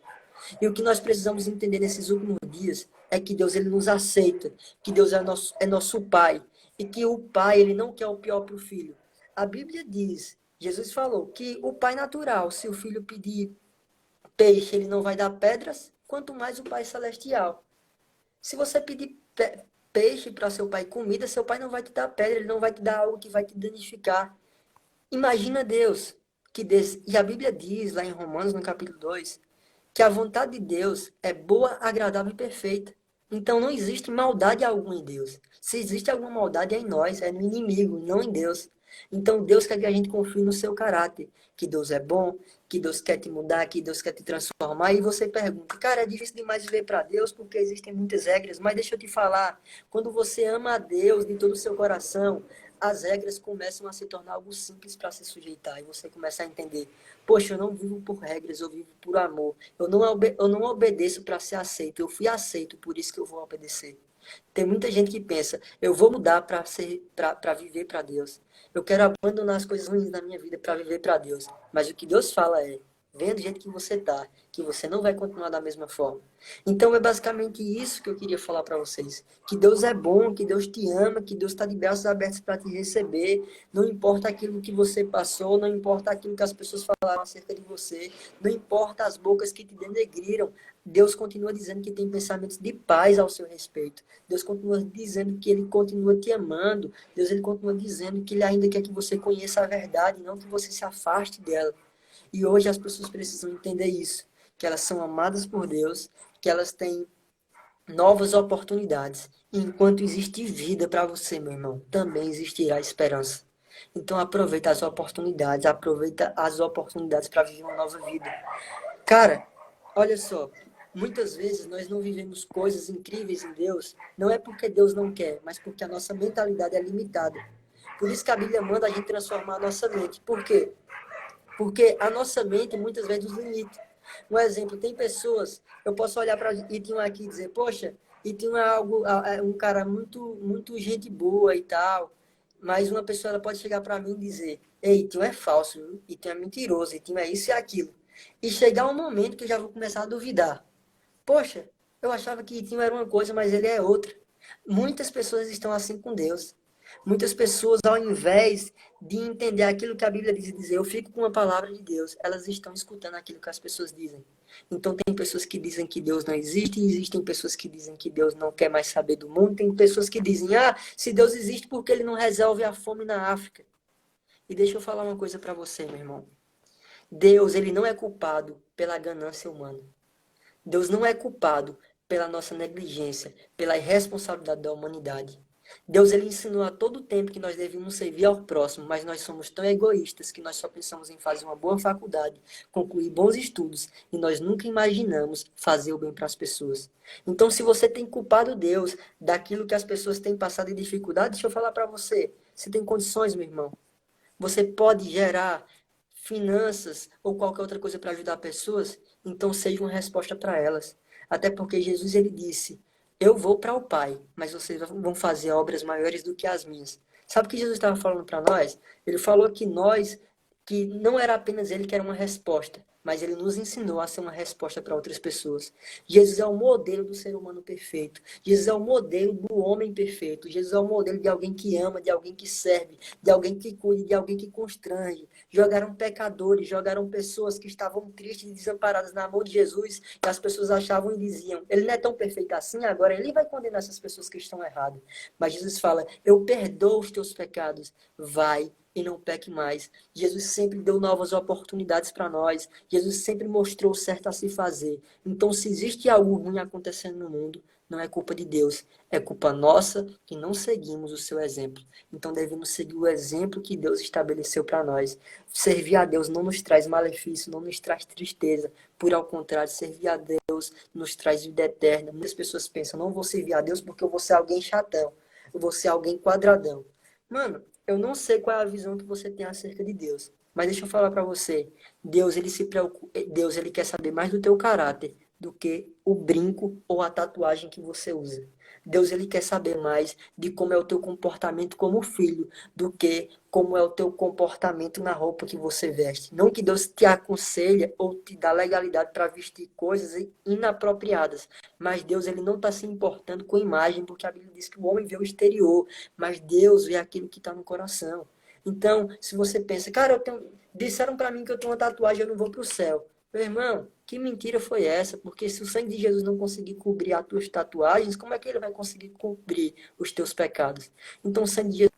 E o que nós precisamos entender nesses últimos dias é que Deus ele nos aceita, que Deus é nosso Pai, e que o Pai ele não quer o pior para o filho. A Bíblia diz, Jesus falou, que o Pai natural, se o filho pedir peixe, ele não vai dar pedras, quanto mais o Pai celestial. Se você pedir peixe para seu pai, comida, seu pai não vai te dar pedra, ele não vai te dar algo que vai te danificar. Imagina Deus, e a Bíblia diz lá em Romanos, no capítulo 2, que a vontade de Deus é boa, agradável e perfeita. Então não existe maldade alguma em Deus. Se existe alguma maldade é em nós, é no inimigo, não em Deus. Então Deus quer que a gente confie no seu caráter, que Deus é bom, que Deus quer te mudar, que Deus quer te transformar. E você pergunta, cara, é difícil demais viver para Deus porque existem muitas regras, mas deixa eu te falar, quando você ama a Deus de todo o seu coração, as regras começam a se tornar algo simples para se sujeitar e você começa a entender, poxa, eu não vivo por regras, eu vivo por amor. Eu não obedeço para ser aceito, eu fui aceito, por isso que eu vou obedecer. Tem muita gente que pensa, eu vou mudar para viver para Deus. Eu quero abandonar as coisas ruins da minha vida para viver para Deus. Mas o que Deus fala é, venha do jeito que você tá, que você não vai continuar da mesma forma. Então é basicamente isso que eu queria falar para vocês. Que Deus é bom, que Deus te ama, que Deus está de braços abertos para te receber. Não importa aquilo que você passou, não importa aquilo que as pessoas falaram acerca de você, não importa as bocas que te denegriram. Deus continua dizendo que tem pensamentos de paz ao seu respeito. Deus continua dizendo que Ele continua te amando. Deus ele continua dizendo que Ele ainda quer que você conheça a verdade, não que você se afaste dela. E hoje as pessoas precisam entender isso, que elas são amadas por Deus, que elas têm novas oportunidades. E enquanto existe vida para você, meu irmão, também existirá esperança. Então aproveita as oportunidades para viver uma nova vida. Cara, olha só, muitas vezes nós não vivemos coisas incríveis em Deus, não é porque Deus não quer, mas porque a nossa mentalidade é limitada. Por isso que a Bíblia manda a gente transformar a nossa mente. Por quê? Porque a nossa mente muitas vezes nos limita. Um exemplo, tem pessoas, eu posso olhar para Itinho aqui e dizer, poxa, Itinho é um cara muito gente boa e tal, mas uma pessoa ela pode chegar para mim e dizer, ei, Itinho é falso, viu? Itinho é mentiroso, Itinho é isso e aquilo. E chegar um momento que eu já vou começar a duvidar. Poxa, eu achava que Itinho era uma coisa, mas ele é outra. Muitas pessoas estão assim com Deus. Muitas pessoas, ao invés de entender aquilo que a Bíblia diz e dizer, eu fico com a palavra de Deus, elas estão escutando aquilo que as pessoas dizem. Então, tem pessoas que dizem que Deus não existe, e existem pessoas que dizem que Deus não quer mais saber do mundo, tem pessoas que dizem, se Deus existe, por que ele não resolve a fome na África? E deixa eu falar uma coisa para você, meu irmão. Deus, ele não é culpado pela ganância humana. Deus não é culpado pela nossa negligência, pela irresponsabilidade da humanidade. Deus ele ensinou a todo tempo que nós devíamos servir ao próximo, mas nós somos tão egoístas que nós só pensamos em fazer uma boa faculdade, concluir bons estudos e nós nunca imaginamos fazer o bem para as pessoas. Então, se você tem culpado Deus daquilo que as pessoas têm passado em dificuldade, deixa eu falar para você. Você tem condições, meu irmão. Você pode gerar finanças ou qualquer outra coisa para ajudar pessoas, então seja uma resposta para elas. Até porque Jesus ele disse: eu vou para o Pai, mas vocês vão fazer obras maiores do que as minhas. Sabe o que Jesus estava falando para nós? Ele falou que não era apenas ele que era uma resposta, mas ele nos ensinou a ser uma resposta para outras pessoas. Jesus é o modelo do ser humano perfeito. Jesus é o modelo do homem perfeito. Jesus é o modelo de alguém que ama, de alguém que serve, de alguém que cuida, de alguém que constrange. Jogaram pecadores, jogaram pessoas que estavam tristes e desamparadas na mão de Jesus, e as pessoas achavam e diziam, ele não é tão perfeito assim, agora ele vai condenar essas pessoas que estão erradas. Mas Jesus fala, eu perdoo os teus pecados, vai e não peque mais. Jesus sempre deu novas oportunidades para nós. Jesus sempre mostrou o certo a se fazer. Então, se existe algo ruim acontecendo no mundo, não é culpa de Deus, é culpa nossa que não seguimos o seu exemplo. Então, devemos seguir o exemplo que Deus estabeleceu para nós. Servir a Deus não nos traz malefício, não nos traz tristeza. Por ao contrário, servir a Deus nos traz vida eterna. Muitas pessoas pensam, não vou servir a Deus porque eu vou ser alguém chatão, eu vou ser alguém quadradão. Mano, eu não sei qual é a visão que você tem acerca de Deus, mas deixa eu falar para você. Deus, ele se preocupa, Deus, ele quer saber mais do teu caráter do que o brinco ou a tatuagem que você usa. Deus, ele quer saber mais de como é o teu comportamento como filho do que como é o teu comportamento na roupa que você veste. Não que Deus te aconselha ou te dá legalidade para vestir coisas inapropriadas, mas Deus, ele não está se importando com a imagem, porque a Bíblia diz que o homem vê o exterior, mas Deus vê aquilo que está no coração. Então, se você pensa, cara, disseram para mim que eu tenho uma tatuagem, eu não vou para o céu. Meu irmão, que mentira foi essa? Porque se o sangue de Jesus não conseguir cobrir as tuas tatuagens, como é que ele vai conseguir cobrir os teus pecados? Então, o sangue de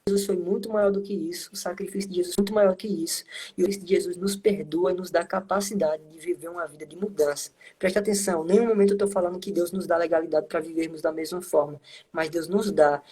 Jesus foi muito maior do que isso, o sacrifício de Jesus foi muito maior que isso. E o sacrifício de Jesus nos perdoa e nos dá capacidade de viver uma vida de mudança. Preste atenção, em nenhum momento eu estou falando que Deus nos dá legalidade para vivermos da mesma forma, mas Deus nos dá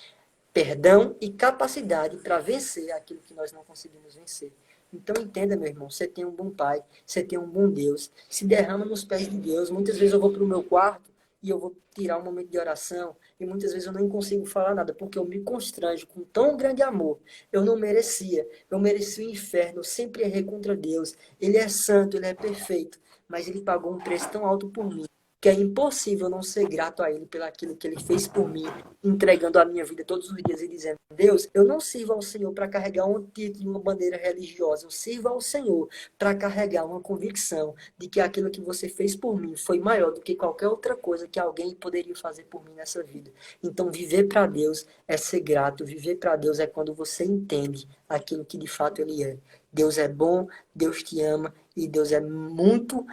perdão e capacidade para vencer aquilo que nós não conseguimos vencer. Então entenda, meu irmão, você tem um bom pai, você tem um bom Deus, se derrama nos pés de Deus. Muitas vezes eu vou para o meu quarto e eu vou tirar um momento de oração e muitas vezes eu nem consigo falar nada, porque eu me constranjo com tão grande amor. Eu não merecia, eu mereci o inferno, eu sempre errei contra Deus. Ele é santo, ele é perfeito, mas ele pagou um preço tão alto por mim, que é impossível não ser grato a ele pelo aquilo que ele fez por mim, entregando a minha vida todos os dias e dizendo: Deus, eu não sirvo ao Senhor para carregar um título e uma bandeira religiosa, eu sirvo ao Senhor para carregar uma convicção de que aquilo que você fez por mim foi maior do que qualquer outra coisa que alguém poderia fazer por mim nessa vida. Então, viver para Deus é ser grato, viver para Deus é quando você entende aquilo que de fato Ele é. Deus é bom, Deus te ama e Deus é muito...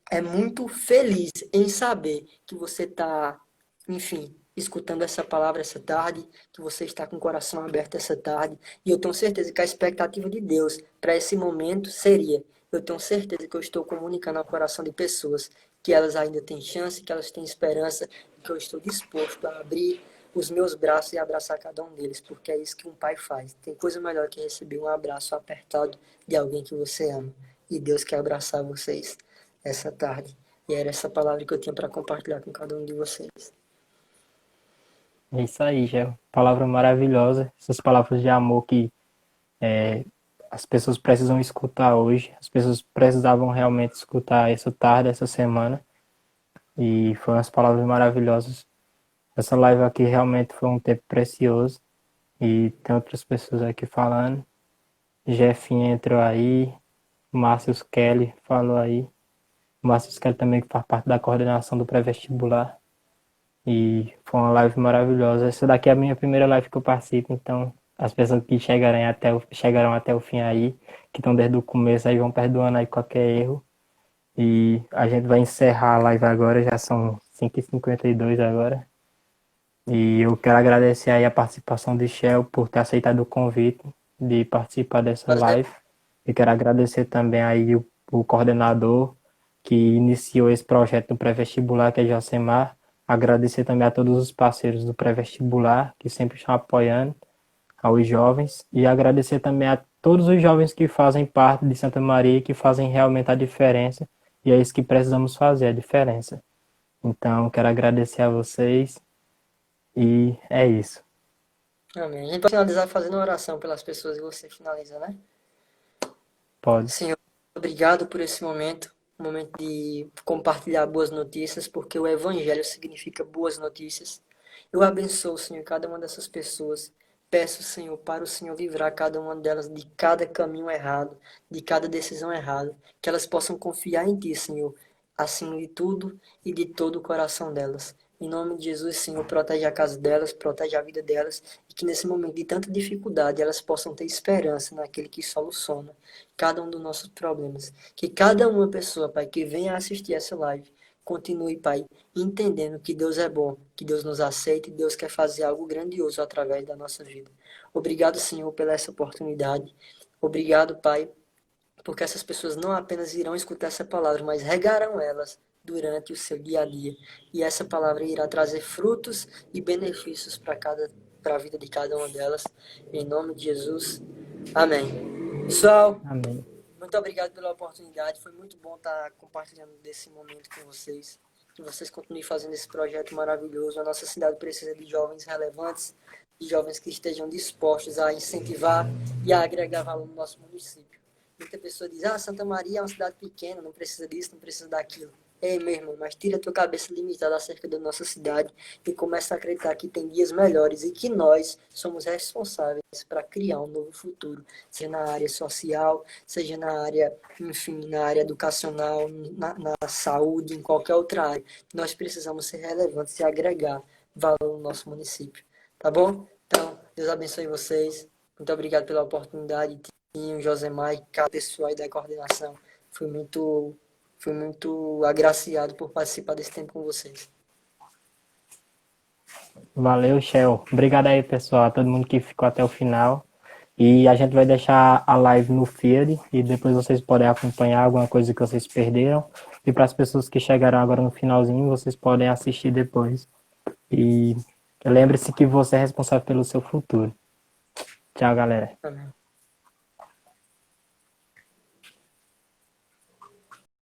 É muito feliz em saber que você está, enfim, escutando essa palavra essa tarde, que você está com o coração aberto essa tarde. E eu tenho certeza que a expectativa de Deus para esse momento seria: eu tenho certeza que eu estou comunicando ao coração de pessoas que elas ainda têm chance, que elas têm esperança, e que eu estou disposto a abrir os meus braços e abraçar cada um deles, porque é isso que um pai faz. Tem coisa melhor que receber um abraço apertado de alguém que você ama. E Deus quer abraçar vocês essa tarde. E era essa palavra que eu tinha para compartilhar com cada um de vocês. É isso aí, já. Palavra maravilhosa. Essas palavras de amor que as pessoas precisam escutar hoje. As pessoas precisavam realmente escutar essa tarde, essa semana. E foram as palavras maravilhosas. Essa live aqui realmente foi um tempo precioso. E tem outras pessoas aqui falando. Jefinho entrou aí. Márcio Kelly falou aí. Márcio Kelly também que faz parte da coordenação do pré-vestibular. E foi uma live maravilhosa. Essa daqui é a minha primeira live que eu participo, então as pessoas que chegarão até o fim aí, que estão desde o começo aí, vão perdoando aí qualquer erro. E a gente vai encerrar a live agora, já são 5h52 agora. E eu quero agradecer aí a participação de Shell por ter aceitado o convite de participar dessa live. E quero agradecer também aí o coordenador que iniciou esse projeto do pré-vestibular, que é Josemar. Agradecer também a todos os parceiros do pré-vestibular, que sempre estão apoiando aos jovens. E agradecer também a todos os jovens que fazem parte de Santa Maria e que fazem realmente a diferença. E é isso que precisamos fazer, a diferença. Então, quero agradecer a vocês. E é isso. Amém. A gente pode finalizar fazendo uma oração pelas pessoas e você finaliza, né? Pode. Senhor, obrigado por esse momento. Um momento de compartilhar boas notícias, porque o Evangelho significa boas notícias. Eu abençoo, Senhor, cada uma dessas pessoas. Peço, Senhor, para o Senhor livrar cada uma delas de cada caminho errado, de cada decisão errada. Que elas possam confiar em Ti, Senhor, acima de tudo e de todo o coração delas. Em nome de Jesus, Senhor, protege a casa delas, protege a vida delas. E que nesse momento de tanta dificuldade, elas possam ter esperança naquele que soluciona cada um dos nossos problemas. Que cada uma pessoa, Pai, que venha assistir essa live, continue, Pai, entendendo que Deus é bom, que Deus nos aceita e Deus quer fazer algo grandioso através da nossa vida. Obrigado, Senhor, pela essa oportunidade. Obrigado, Pai, porque essas pessoas não apenas irão escutar essa palavra, mas regarão elas durante o seu dia a dia. E essa palavra irá trazer frutos e benefícios para a vida de cada uma delas. Em nome de Jesus. Amém. Pessoal, Amém. muito obrigado pela oportunidade. Foi muito bom estar compartilhando desse momento com vocês. Que vocês continuem fazendo esse projeto maravilhoso. A nossa cidade precisa de jovens relevantes, de jovens que estejam dispostos a incentivar e a agregar valor no nosso município. Muita pessoa diz, Santa Maria é uma cidade pequena, não precisa disso, não precisa daquilo. Ei, meu irmão, mas tira a tua cabeça limitada acerca da nossa cidade e começa a acreditar que tem dias melhores e que nós somos responsáveis para criar um novo futuro, seja na área social, seja na área, enfim, na área educacional, na saúde, em qualquer outra área. Nós precisamos ser relevantes e agregar valor no nosso município, tá bom? Então, Deus abençoe vocês. Muito obrigado pela oportunidade, Tinho, Josemar e cada pessoa aí da coordenação. Fui muito agraciado por participar desse tempo com vocês. Valeu, Shell. Obrigado aí, pessoal, a todo mundo que ficou até o final. E a gente vai deixar a live no feed e depois vocês podem acompanhar alguma coisa que vocês perderam. E para as pessoas que chegaram agora no finalzinho, vocês podem assistir depois. E lembre-se que você é responsável pelo seu futuro. Tchau, galera. Amém.